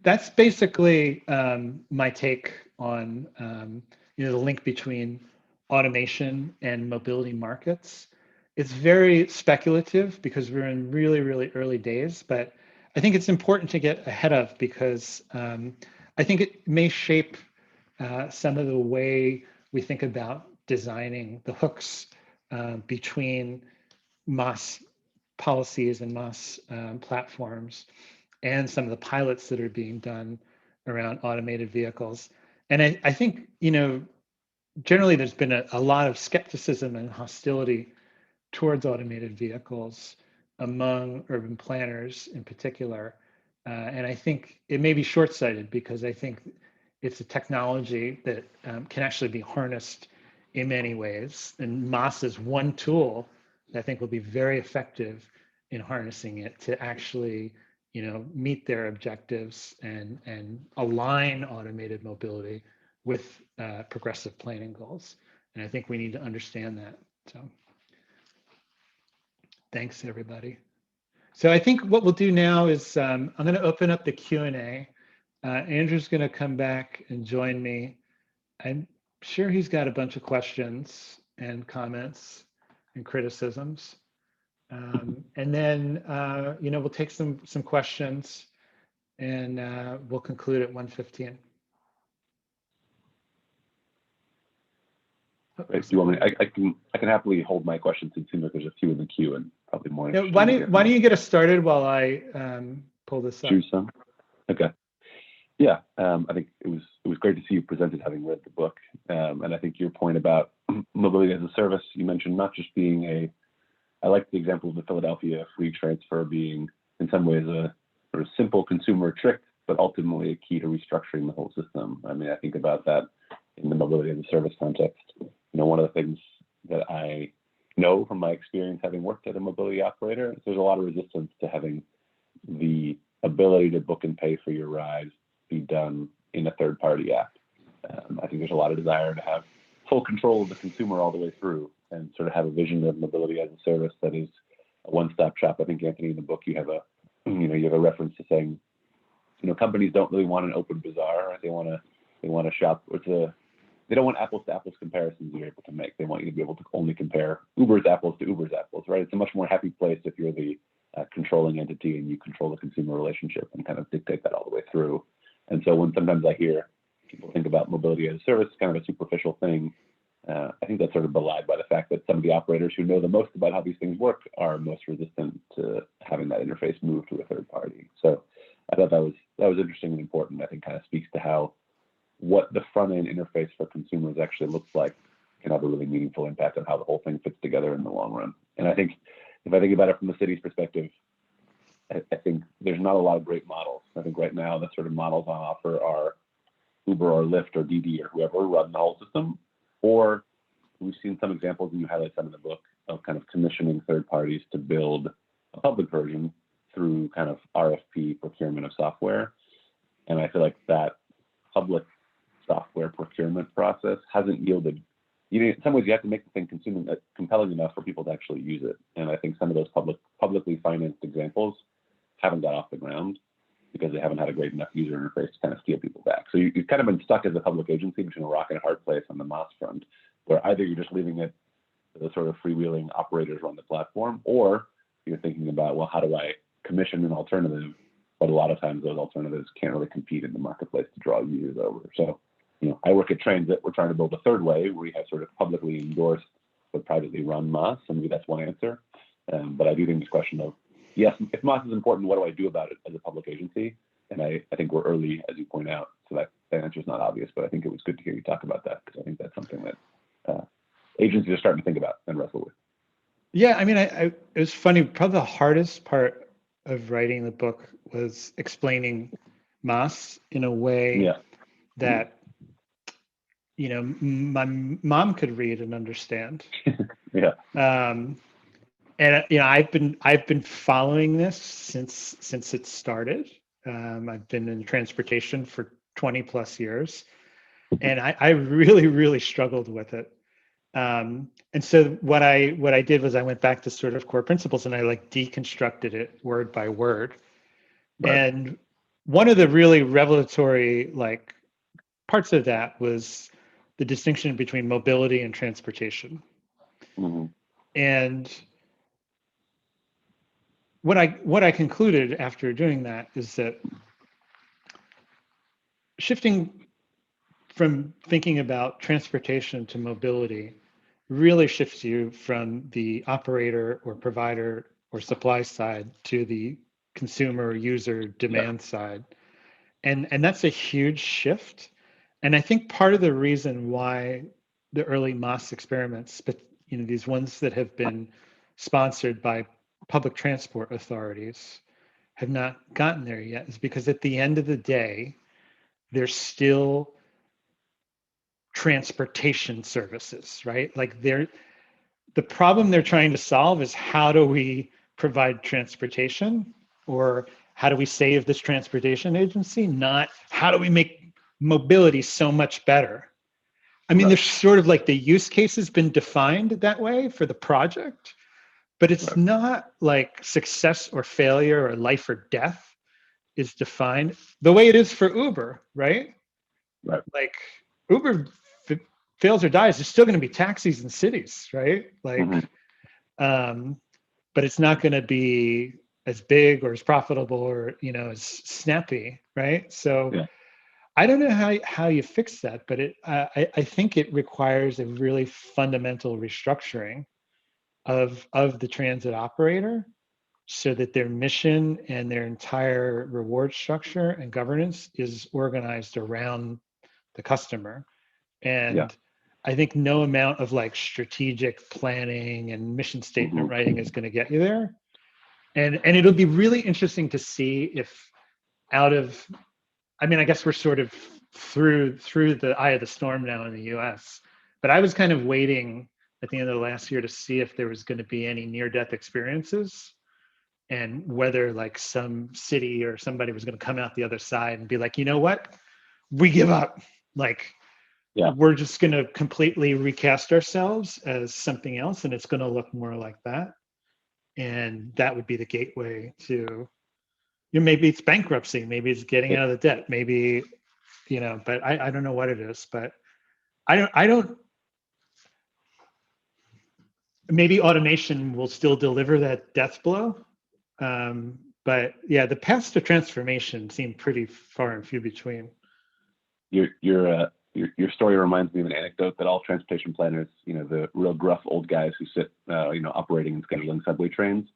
that's basically my take on you know, the link between automation and mobility markets. It's very speculative because we're in really, really early days, but I think it's important to get ahead of, because I think it may shape some of the way we think about designing the hooks between MOS policies and MOS platforms and some of the pilots that are being done around automated vehicles. And I think, you know, generally there's been a lot of skepticism and hostility towards automated vehicles among urban planners in particular. And I think it may be short-sighted, because I think it's a technology that can actually be harnessed in many ways. And MOS is one tool that I think will be very effective in harnessing it to actually, you know, meet their objectives and align automated mobility with progressive planning goals. And I think we need to understand that. So thanks, everybody. So I think what we'll do now is I'm going to open up the Q&A. Andrew's going to come back and join me. I'm sure he's got a bunch of questions and comments and criticisms. And then, you know, we'll take some questions, and we'll conclude at 1:15. Right. Do you want me? I can happily hold my questions. It seems like there's a few in the queue, and probably more. Yeah, why don't you get us started while I pull this up? Choose some. Okay. Yeah, I think it was great to see you presented, having read the book, and I think your point about mobility as a service, you mentioned not just being I like the example of the Philadelphia free transfer being in some ways a sort of simple consumer trick, but ultimately a key to restructuring the whole system. I mean, I think about that in the mobility as a service context. You know, one of the things that I know from my experience having worked at a mobility operator is there's a lot of resistance to having the ability to book and pay for your rides be done in a third-party app. I think there's a lot of desire to have full control of the consumer all the way through, and sort of have a vision of mobility as a service that is a one-stop shop. I think, Anthony, in the book you have a reference to saying, you know, companies don't really want an open bazaar. They want to shop. They don't want apples to apples comparisons you're able to make. They want you to be able to only compare Uber's apples to Uber's apples, right? It's a much more happy place if you're the controlling entity and you control the consumer relationship and kind of dictate that all the way through. And so when sometimes I hear people think about mobility as a service, kind of a superficial thing, I think that's sort of belied by the fact that some of the operators who know the most about how these things work are most resistant to having that interface move to a third party. So I thought that was interesting and important. I think kind of speaks to how what the front end interface for consumers actually looks like can have a really meaningful impact on how the whole thing fits together in the long run. And I think if I think about it from the city's perspective, I think there's not a lot of great models. I think right now the sort of models on offer are Uber or Lyft or Didi or whoever run the whole system, or we've seen some examples, and you highlight some in the book, of kind of commissioning third parties to build a public version through kind of RFP procurement of software. And I feel like that public software procurement process hasn't yielded in some ways you have to make the thing compelling enough for people to actually use it. And I think some of those publicly financed examples haven't got off the ground because they haven't had a great enough user interface to kind of steal people back. So you've kind of been stuck as a public agency between a rock and a hard place on the MOS front, where either you're just leaving it to the sort of freewheeling operators run the platform, or you're thinking about, well, how do I commission an alternative? But a lot of times those alternatives can't really compete in the marketplace to draw users over. So, I work at Transit. We're trying to build a third way where we have sort of publicly endorsed but privately run MOS, and maybe that's one answer. But I do think this question of, yes, if MOS is important, what do I do about it as a public agency? And I think we're early, as you point out, so that answer is not obvious, but I think it was good to hear you talk about that, because I think that's something that agencies are starting to think about and wrestle with. Yeah, I mean, it was funny. Probably the hardest part of writing the book was explaining MOS in a way that, my mom could read and understand. Yeah. And I've been following this since it started. I've been in transportation for 20 plus years, and I really, really struggled with it. And so what I did was I went back to sort of core principles, and I deconstructed it word by word. Right. And one of the really revelatory parts of that was the distinction between mobility and transportation. Mm-hmm. And what I concluded after doing that is that shifting from thinking about transportation to mobility really shifts you from the operator or provider or supply side to the consumer or user demand side. And that's a huge shift. And I think part of the reason why the early MOS experiments, but these ones that have been sponsored by public transport authorities, have not gotten there yet, is because at the end of the day, they're still transportation services, right? The problem they're trying to solve is, how do we provide transportation, or how do we save this transportation agency, not how do we make mobility so much better. I mean, there's sort of the use case has been defined that way for the project, but it's not success or failure or life or death is defined the way it is for Uber, right? Right. Uber fails or dies, there's still going to be taxis in cities, right? But it's not going to be as big or as profitable or as snappy, right? So I don't know how you fix that, but I think it requires a really fundamental restructuring of the transit operator, so that their mission and their entire reward structure and governance is organized around the customer. And I think no amount of strategic planning and mission statement writing is going to get you there. And it'll be really interesting to see if I guess we're sort of through the eye of the storm now in the US, but I was kind of waiting at the end of the last year to see if there was going to be any near-death experiences, and whether some city or somebody was going to come out the other side and be like, you know what, we give up. We're just going to completely recast ourselves as something else, and it's going to look more like that. And that would be the gateway to, maybe it's bankruptcy, maybe it's getting out of the debt, maybe, but I don't know what it is, but I don't, maybe automation will still deliver that death blow. But the paths to transformation seem pretty far and few between. Your story reminds me of an anecdote that all transportation planners, the real gruff old guys who sit, operating and scheduling subway trains,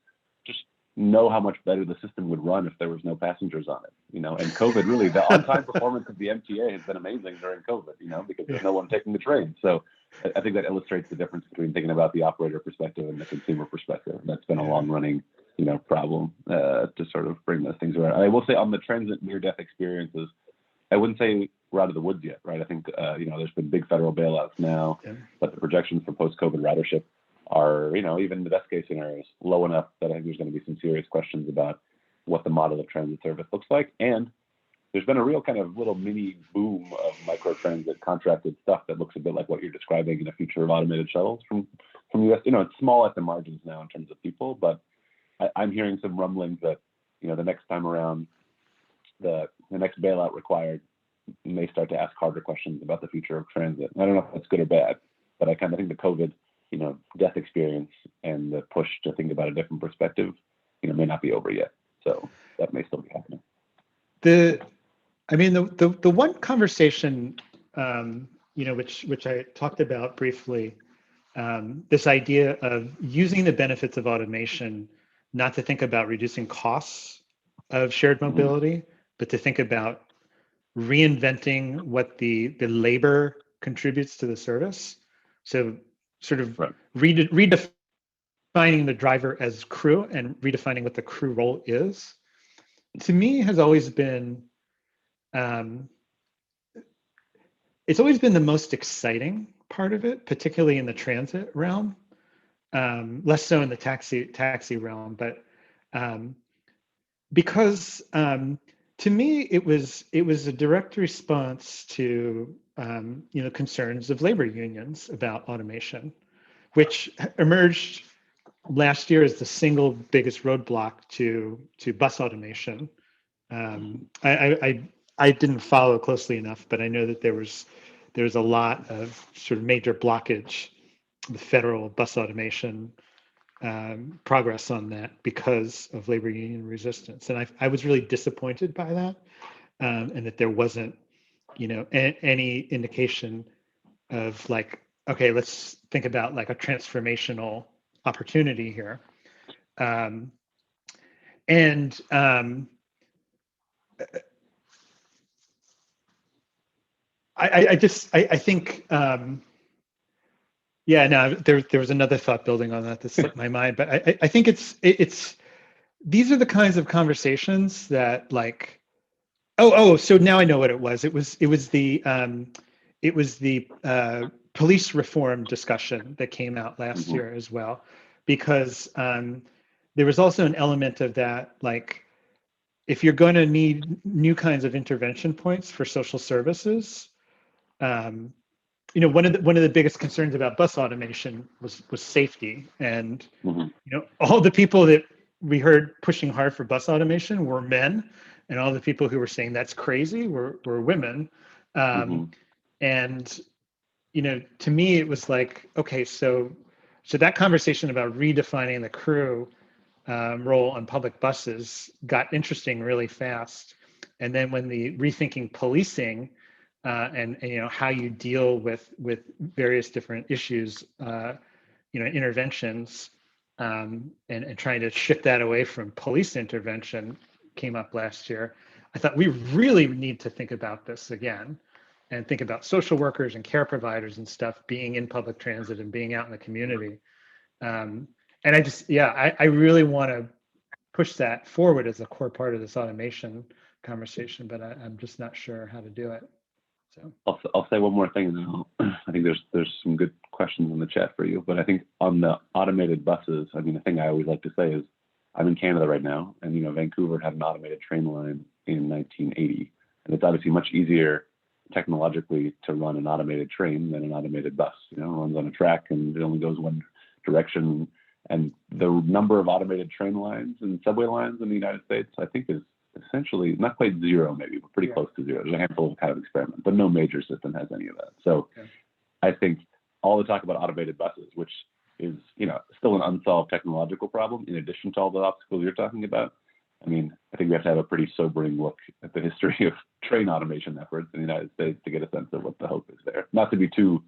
just know how much better the system would run if there was no passengers on it. And COVID, really, the on-time performance of the MTA has been amazing during COVID, because there's no one taking the train. So I think that illustrates the difference between thinking about the operator perspective and the consumer perspective. That's been a long-running, problem to sort of bring those things around. I will say, on the transit near-death experiences, I wouldn't say we're out of the woods yet, right? I think, there's been big federal bailouts now, but the projections for post-COVID ridership are, even the best case scenarios, low enough that I think there's going to be some serious questions about what the model of transit service looks like. And there's been a real kind of little mini boom of microtransit contracted stuff that looks a bit like what you're describing in a future of automated shuttles from US. It's small at the margins now in terms of people, but I'm hearing some rumblings that, the next time around, the next bailout required may start to ask harder questions about the future of transit. I don't know if that's good or bad, but I kind of think the COVID, death experience and the push to think about a different perspective, may not be over yet. So that may still be happening. The one conversation, which I talked about briefly, this idea of using the benefits of automation, not to think about reducing costs of shared mobility, but to think about reinventing what the labor contributes to the service. So sort of redefining the driver as crew and redefining what the crew role is, to me has always been, it's always been the most exciting part of it, particularly in the transit realm, less so in the taxi realm, but because to me it was a direct response to concerns of labor unions about automation, which emerged last year as the single biggest roadblock to bus automation. I didn't follow closely enough, but I know that there was a lot of sort of major blockage with federal bus automation progress on that because of labor union resistance. And I was really disappointed by that, and that there wasn't, any indication of like, okay, let's think about like a transformational opportunity here. I think, there was another thought building on that slipped my mind, but I think it's these are the kinds of conversations that like, so now I know what it was. It was the police reform discussion that came out last year as well, because there was also an element of that, like, if you're going to need new kinds of intervention points for social services, one of the biggest concerns about bus automation was safety, and all the people that we heard pushing hard for bus automation were men, and all the people who were saying that's crazy were women. And to me it was like, okay, so that conversation about redefining the crew role on public buses got interesting really fast. And then when the rethinking policing and how you deal with various different issues, interventions, and trying to shift that away from police intervention came up last year, I thought we really need to think about this again and think about social workers and care providers and stuff being in public transit and being out in the community. And I just, I really want to push that forward as a core part of this automation conversation, but I'm just not sure how to do it. So I'll say one more thing, and then I think there's some good questions in the chat for you. But I think on the automated buses, I mean, the thing I always like to say is I'm in Canada right now, and Vancouver had an automated train line in 1980, and it's obviously much easier technologically to run an automated train than an automated bus. It runs on a track and it only goes one direction. And the number of automated train lines and subway lines in the United States, I think, is essentially not quite zero, maybe, but pretty close to zero. There's a handful of kind of experiments, but no major system has any of that. So I think all the talk about automated buses, which is, still an unsolved technological problem, in addition to all the obstacles you're talking about. I mean, I think we have to have a pretty sobering look at the history of train automation efforts in the United States to get a sense of what the hope is there. Not to be too,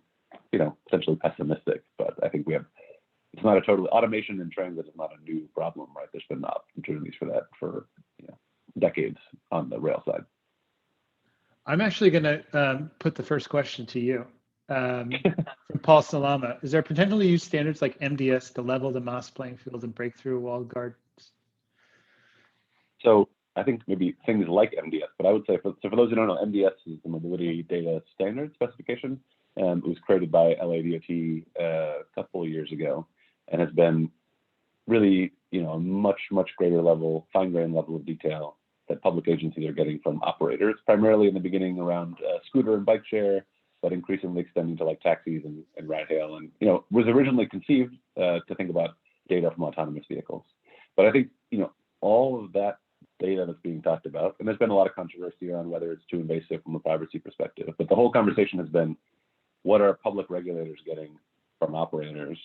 essentially pessimistic, but I think it's not a totally, automation in transit is not a new problem, right? There's been opportunities for that for decades on the rail side. I'm actually going to put the first question to you. From Paul Salama, is there potential to use standards like MDS to level the Moss playing field and break through walled gardens? So I think maybe things like MDS, but I would say, for those who don't know, MDS is the Mobility Data Standard Specification. It was created by LADOT a couple of years ago, and has been really, a much greater level, fine-grained level of detail that public agencies are getting from operators, primarily in the beginning around scooter and bike share, but increasingly extending to like taxis and ride hail, and was originally conceived to think about data from autonomous vehicles. But I think all of that data that's being talked about, and there's been a lot of controversy around whether it's too invasive from a privacy perspective, but the whole conversation has been, what are public regulators getting from operators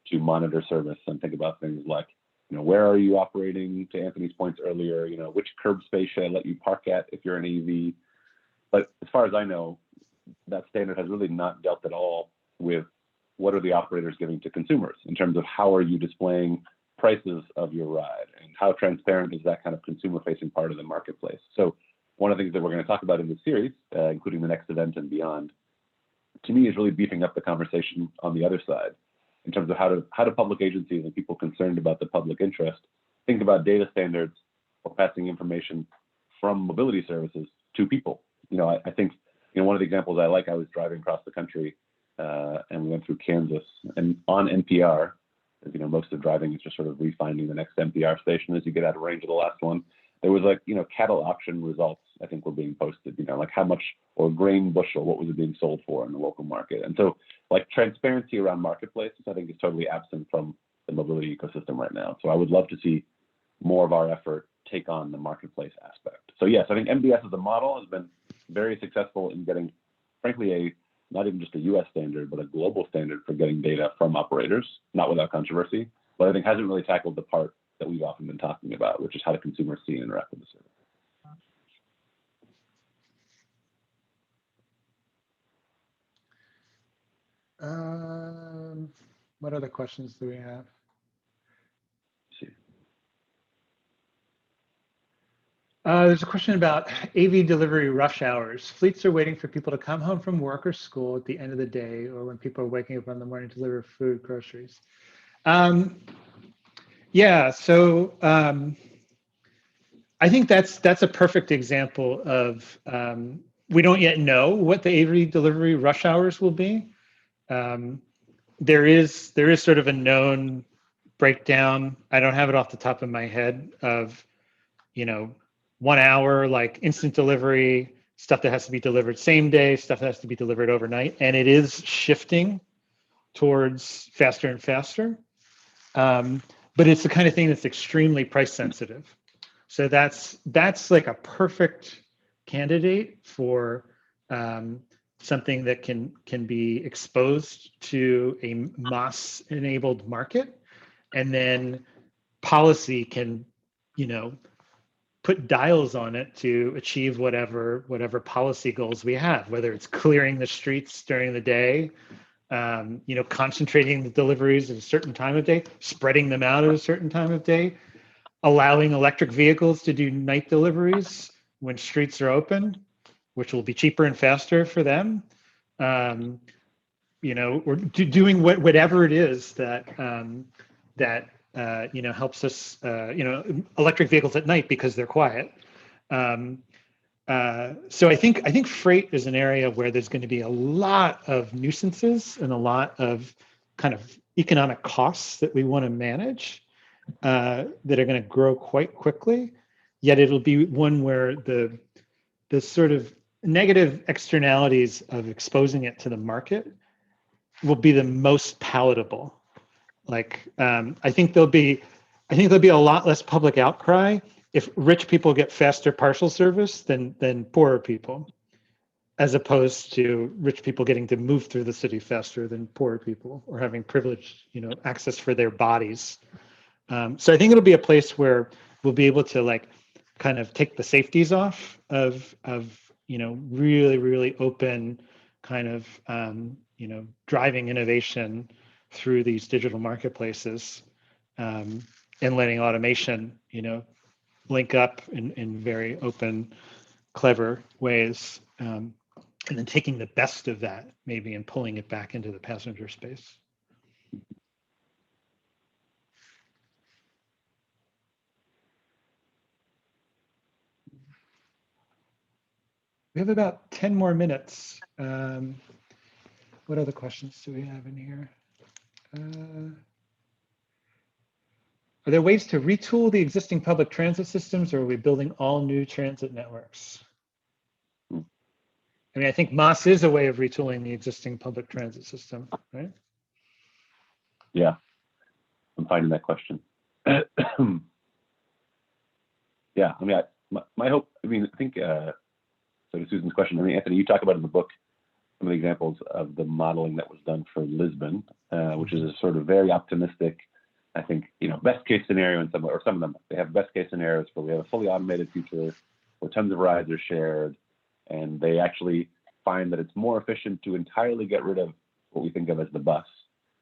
to monitor service and think about things like, where are you operating, to Anthony's points earlier, which curb space should I let you park at if you're an EV? But as far as I know, that standard has really not dealt at all with what are the operators giving to consumers in terms of how are you displaying prices of your ride, and how transparent is that kind of consumer-facing part of the marketplace. So one of the things that we're going to talk about in this series, including the next event and beyond, to me is really beefing up the conversation on the other side in terms of how do public agencies and people concerned about the public interest think about data standards or passing information from mobility services to people. I think one of the examples I was driving across the country and we went through Kansas, and on NPR, as most of driving is just sort of refinding the next NPR station as you get out of range of the last one. There was cattle auction results, I think, were being posted, like how much, or grain bushel, what was it being sold for in the local market. And so transparency around marketplaces, I think, is totally absent from the mobility ecosystem right now. So I would love to see more of our effort take on the marketplace aspect. So yes, I think MDS as a model has been very successful in getting, frankly, not even just a US standard, but a global standard for getting data from operators, not without controversy, but I think hasn't really tackled the part that we've often been talking about, which is how do consumers see and interact with the service. What other questions do we have? There's a question about AV delivery rush hours. Fleets are waiting for people to come home from work or school at the end of the day, or when people are waking up in the morning to deliver food, groceries. Yeah, so I think that's a perfect example of we don't yet know what the AV delivery rush hours will be. There is sort of a known breakdown. I don't have it off the top of my head of 1 hour, like instant delivery, stuff that has to be delivered same day, stuff that has to be delivered overnight. And it is shifting towards faster and faster. But it's the kind of thing that's extremely price sensitive. So that's like a perfect candidate for something that can be exposed to a MOS-enabled market. And then policy can, put dials on it to achieve whatever policy goals we have, whether it's clearing the streets during the day, concentrating the deliveries at a certain time of day, spreading them out at a certain time of day, allowing electric vehicles to do night deliveries when streets are open, which will be cheaper and faster for them, or doing whatever it is that helps us, electric vehicles at night because they're quiet. So I think freight is an area where there's going to be a lot of nuisances and a lot of kind of economic costs that we want to manage that are going to grow quite quickly. Yet it'll be one where the sort of negative externalities of exposing it to the market will be the most palatable. I think there'll be a lot less public outcry if rich people get faster parcel service than poorer people, as opposed to rich people getting to move through the city faster than poorer people, or having privileged, access for their bodies. So I think it'll be a place where we'll be able to kind of take the safeties off of really, really open kind of driving innovation through these digital marketplaces, and letting automation, link up in very open, clever ways, and then taking the best of that maybe and pulling it back into the passenger space. We have about 10 more minutes. What other questions do we have in here? Are there ways to retool the existing public transit systems, or are we building all new transit networks? Hmm. I mean, I think MOS is a way of retooling the existing public transit system, right? Yeah, I'm finding that question. Yeah, I mean, my hope, I mean, I think, so to Susan's question, I mean, Anthony, you talk about in the book some of the examples of the modeling that was done for Lisbon, which is a sort of very optimistic, I think, best case scenario in some way, or some of them, they have best case scenarios where we have a fully automated future where tons of rides are shared, and they actually find that it's more efficient to entirely get rid of what we think of as the bus.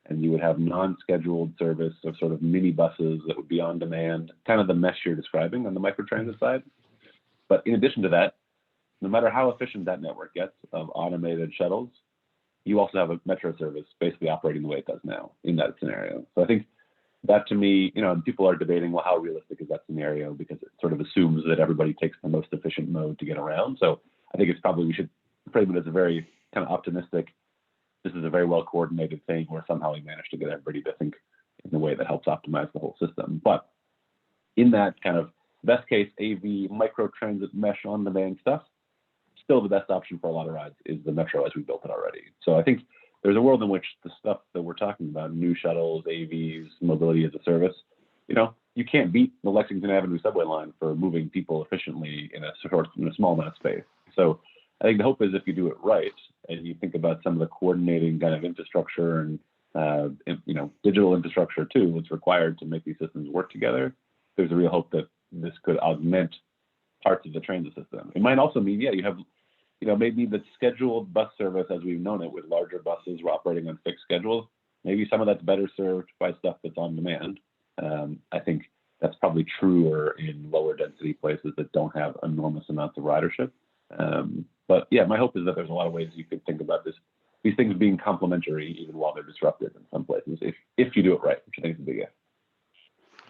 And you would have non-scheduled service of sort of mini buses that would be on demand, kind of the mesh you're describing on the microtransit side. But in addition to that, no matter how efficient that network gets of automated shuttles, you also have a metro service basically operating the way it does now in that scenario. So I think that, to me, people are debating, well, how realistic is that scenario? Because it sort of assumes that everybody takes the most efficient mode to get around. So I think it's probably, we should frame it as a very kind of optimistic, this is a very well coordinated thing where somehow we managed to get everybody to think in a way that helps optimize the whole system. But in that kind of best case AV microtransit mesh on demand stuff, still the best option for a lot of rides is the metro as we built it already. So I think there's a world in which the stuff that we're talking about, new shuttles, AVs, mobility as a service, you can't beat the Lexington Avenue subway line for moving people efficiently in a small amount of space. So I think the hope is if you do it right and you think about some of the coordinating kind of infrastructure and digital infrastructure too, that's required to make these systems work together, there's a real hope that this could augment parts of the transit system. It might also mean, you have, maybe the scheduled bus service as we've known it with larger buses operating on fixed schedules, maybe some of that's better served by stuff that's on demand. I think that's probably truer in lower density places that don't have enormous amounts of ridership. But yeah, my hope is that there's a lot of ways you could think about these things being complementary even while they're disruptive in some places, if you do it right, which I think is a big if.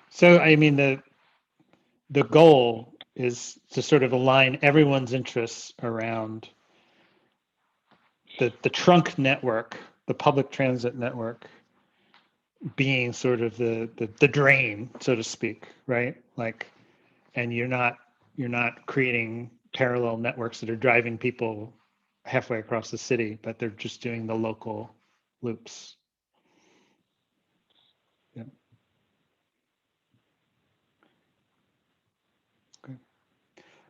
So, I mean, the goal is to sort of align everyone's interests around the trunk network, the public transit network, being sort of the drain, so to speak, right? Like, and you're not creating parallel networks that are driving people halfway across the city, but they're just doing the local loops. Yeah. Okay.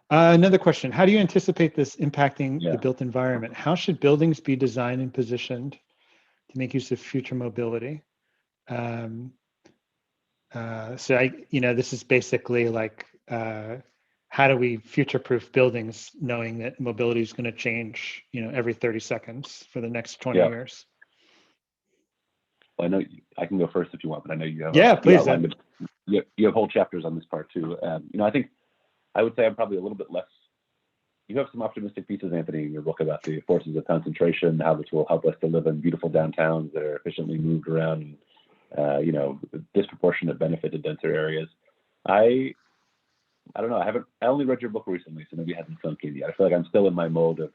Another question: how do you anticipate this impacting the built environment? How should buildings be designed and positioned to make use of future mobility? So this is basically like, how do we future-proof buildings knowing that mobility is going to change, every 30 seconds for the next 20 years? Well, I know I can go first if you want, but I know you have please. You have whole chapters on this part too. I think I would say I'm probably a little bit less. You have some optimistic pieces, Anthony, in your book about the forces of concentration, how this will help us to live in beautiful downtowns that are efficiently moved around, disproportionate benefit to denser areas. I don't know. I only read your book recently, so maybe it hasn't sunk in yet. I feel like I'm still in my mode of,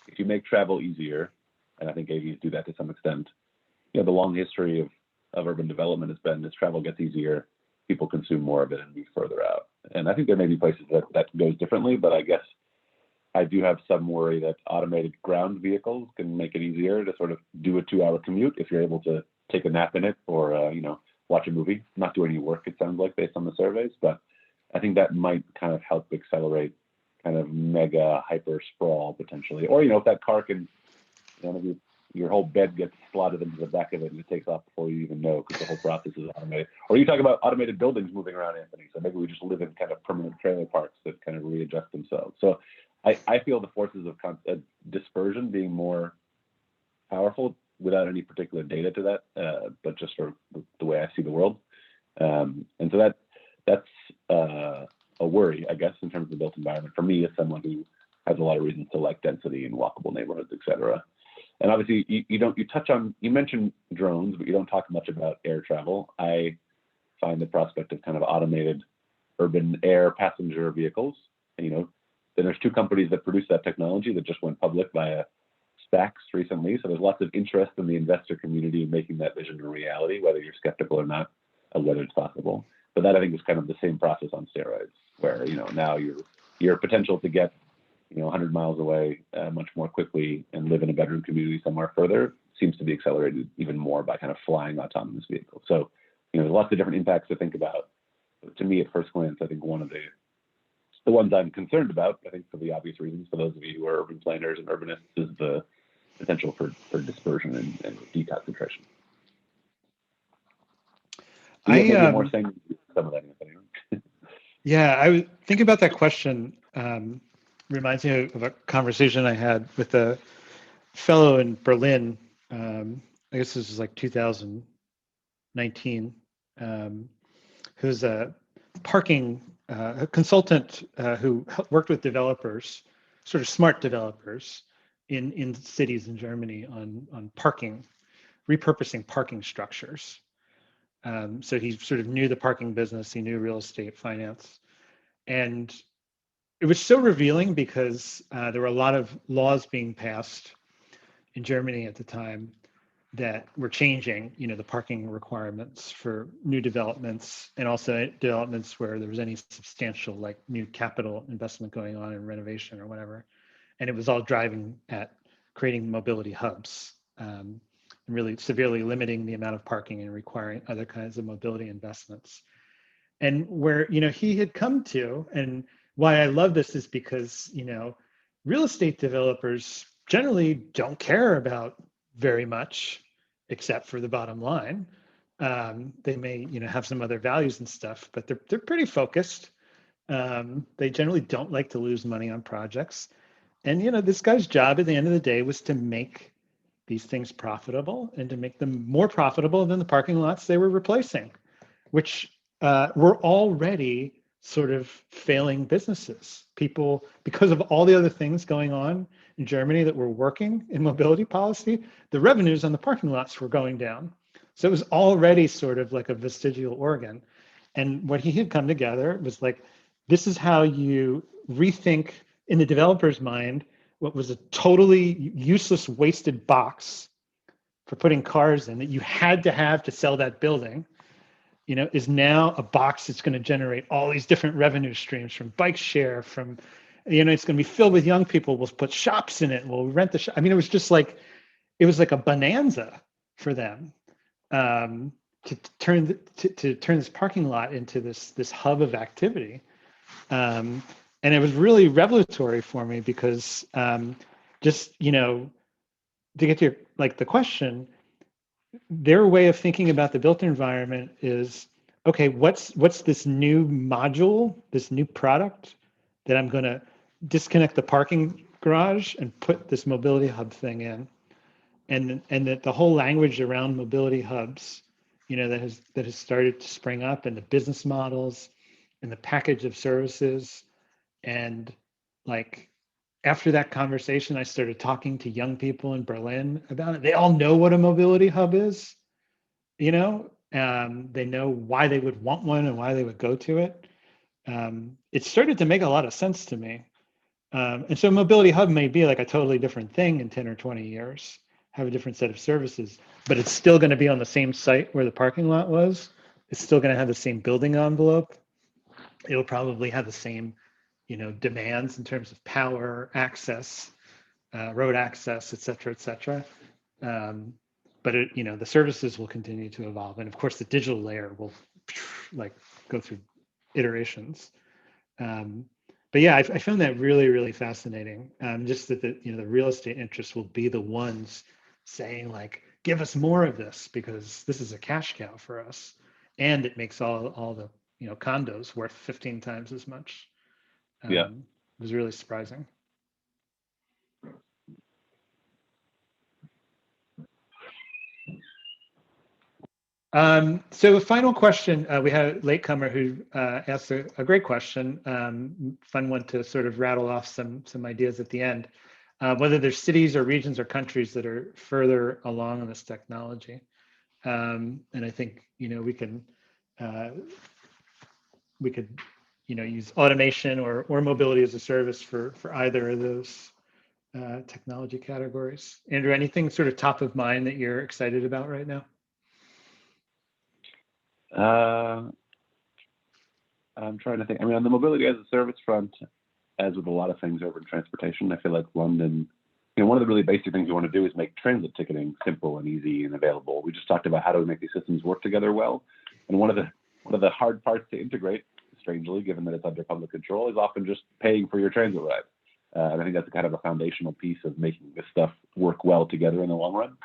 if you make travel easier, and I think AVs do that to some extent. The long history of urban development has been as travel gets easier, people consume more of it and move further out. And I think there may be places that goes differently, but I guess I do have some worry that automated ground vehicles can make it easier to sort of do a 2-hour commute if you're able to take a nap in it or, watch a movie, not do any work, it sounds like, based on the surveys. But I think that might kind of help accelerate kind of mega hyper sprawl potentially. Or, if that car can, maybe your whole bed gets slotted into the back of it and it takes off before you even know because the whole process is automated. Or you talk about automated buildings moving around, Anthony. So maybe we just live in kind of permanent trailer parks that kind of readjust themselves. So I feel the forces of dispersion being more powerful without any particular data to that, but just sort of the way I see the world. And so that's a worry, I guess, in terms of the built environment for me as someone who has a lot of reasons to like density and walkable neighborhoods, et cetera. And obviously you mentioned drones, but you don't talk much about air travel. I find the prospect of kind of automated urban air passenger vehicles, then there's 2 companies that produce that technology that just went public via SPACs recently. So there's lots of interest in the investor community in making that vision a reality, whether you're skeptical or not of whether it's possible. But that I think is kind of the same process on steroids, where now your potential to get 100 miles away much more quickly and live in a bedroom community somewhere further seems to be accelerated even more by kind of flying autonomous vehicles. So there's lots of different impacts to think about. But to me, at first glance, I think one of the ones I'm concerned about, I think for the obvious reasons, for those of you who are urban planners and urbanists, is the potential for dispersion and deconcentration. I more saying some of that, Anthony. Yeah, I was thinking about that question. Reminds me of a conversation I had with a fellow in Berlin. I guess this was like 2019. Who's a parking a consultant who worked with developers, sort of smart developers, in cities in Germany on parking, repurposing parking structures. So he sort of knew the parking business, he knew real estate finance. And it was so revealing because there were a lot of laws being passed in Germany at the time that were changing, the parking requirements for new developments, and also developments where there was any substantial like new capital investment going on in renovation or whatever. And it was all driving at creating mobility hubs, and really severely limiting the amount of parking and requiring other kinds of mobility investments. And where he had come to, and why I love this is because real estate developers generally don't care about very much except for the bottom line. They may have some other values and stuff, but they're pretty focused. They generally don't like to lose money on projects. And this guy's job at the end of the day was to make these things profitable and to make them more profitable than the parking lots they were replacing, which were already sort of failing businesses. People, because of all the other things going on in Germany that were working in mobility policy, the revenues on the parking lots were going down. So it was already sort of like a vestigial organ. And what he had come together was like, this is how you rethink in the developer's mind what was a totally useless, wasted box for putting cars in that you had to have to sell that building, is now a box that's going to generate all these different revenue streams from bike share, from, it's going to be filled with young people. We'll put shops in it. We'll rent the shop. I mean, it was just like, it was like a bonanza for them to turn this parking lot into this hub of activity. And it was really revelatory for me because just, to get to the question, their way of thinking about the built environment is, okay, what's this new module, this new product that I'm going to disconnect the parking garage and put this mobility hub thing in, and that the whole language around mobility hubs, that has started to spring up, and the business models and the package of services. And after that conversation, I started talking to young people in Berlin about it. They all know what a mobility hub is, they know why they would want one and why they would go to it. It started to make a lot of sense to me. And so mobility hub may be like a totally different thing in 10 or 20 years, have a different set of services, but it's still going to be on the same site where the parking lot was. It's still going to have the same building envelope. It'll probably have the same demands in terms of power, access, road access, et cetera, et cetera. But the services will continue to evolve. And of course, the digital layer will go through iterations. But yeah, I found that really, really fascinating. Just that the real estate interests will be the ones saying give us more of this because this is a cash cow for us. And it makes all the condos worth 15 times as much. Yeah. It was really surprising. So a final question, we had a latecomer who asked a great question, fun one to sort of rattle off some ideas at the end, whether there's cities or regions or countries that are further along in this technology. And I think, we could use automation or mobility as a service for either of those technology categories. Andrew, anything sort of top of mind that you're excited about right now? I'm trying to think. I mean, on the mobility as a service front, as with a lot of things over in transportation, I feel like London, one of the really basic things we want to do is make transit ticketing simple and easy and available. We just talked about how do we make these systems work together well. And one of the hard parts to integrate, strangely, given that it's under public control, is often just paying for your transit ride. And I think that's kind of a foundational piece of making this stuff work well together in the long run.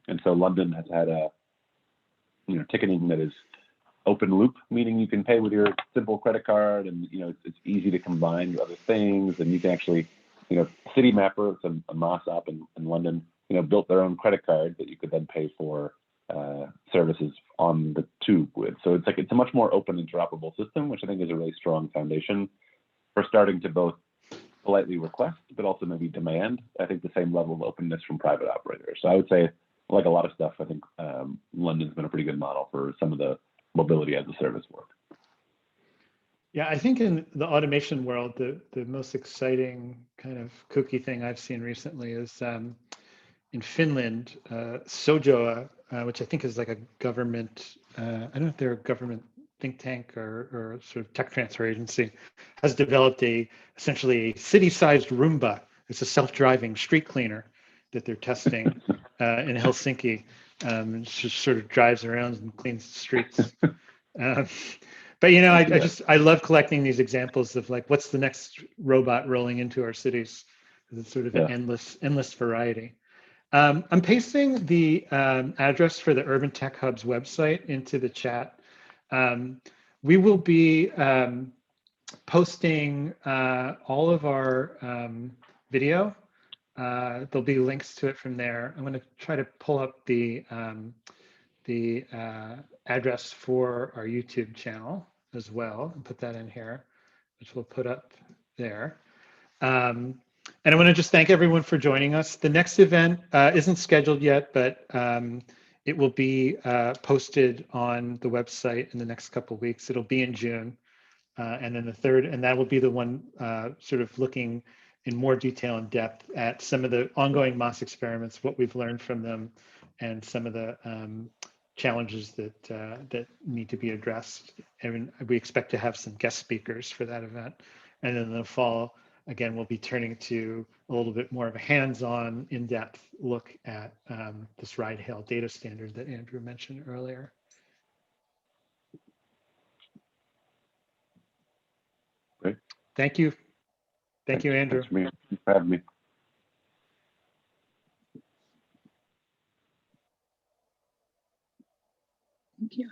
And so London has had a ticketing that is open loop, meaning you can pay with your simple credit card, and it's easy to combine with other things, and you can actually, City Mapper, it's a Moss app in London, built their own credit card that you could then pay for services on the tube with. So it's a much more open, interoperable system, which I think is a really strong foundation for starting to both politely request, but also maybe demand, I think, the same level of openness from private operators. So I would say, like a lot of stuff, I think London's been a pretty good model for some of the mobility as a service work. Yeah, I think in the automation world, the most exciting kind of kooky thing I've seen recently is in Finland, Sojoa, which I think is like a government, I don't know if they're a government think tank or sort of tech transfer agency, has developed essentially a city-sized Roomba. It's a self-driving street cleaner that they're testing in Helsinki. It just sort of drives around and cleans the streets. But I love collecting these examples of like, what's the next robot rolling into our cities? It's sort of an endless variety. I'm pasting the address for the Urban Tech Hub's website into the chat. We will be posting all of our video. There'll be links to it from there. I'm going to try to pull up the address for our YouTube channel as well and put that in here, which we'll put up there. And I want to just thank everyone for joining us. The next event isn't scheduled yet, but it will be posted on the website in the next couple of weeks. It'll be in June. And then the third, and that will be the one sort of looking in more detail and depth at some of the ongoing MOS experiments, what we've learned from them, and some of the challenges that need to be addressed. And we expect to have some guest speakers for that event. And then in the fall, again, we'll be turning to a little bit more of a hands-on, in-depth look at this ride-hail data standard that Andrew mentioned earlier. Great. Thank you. Thank you, Andrew. Thanks for having me. Thank you.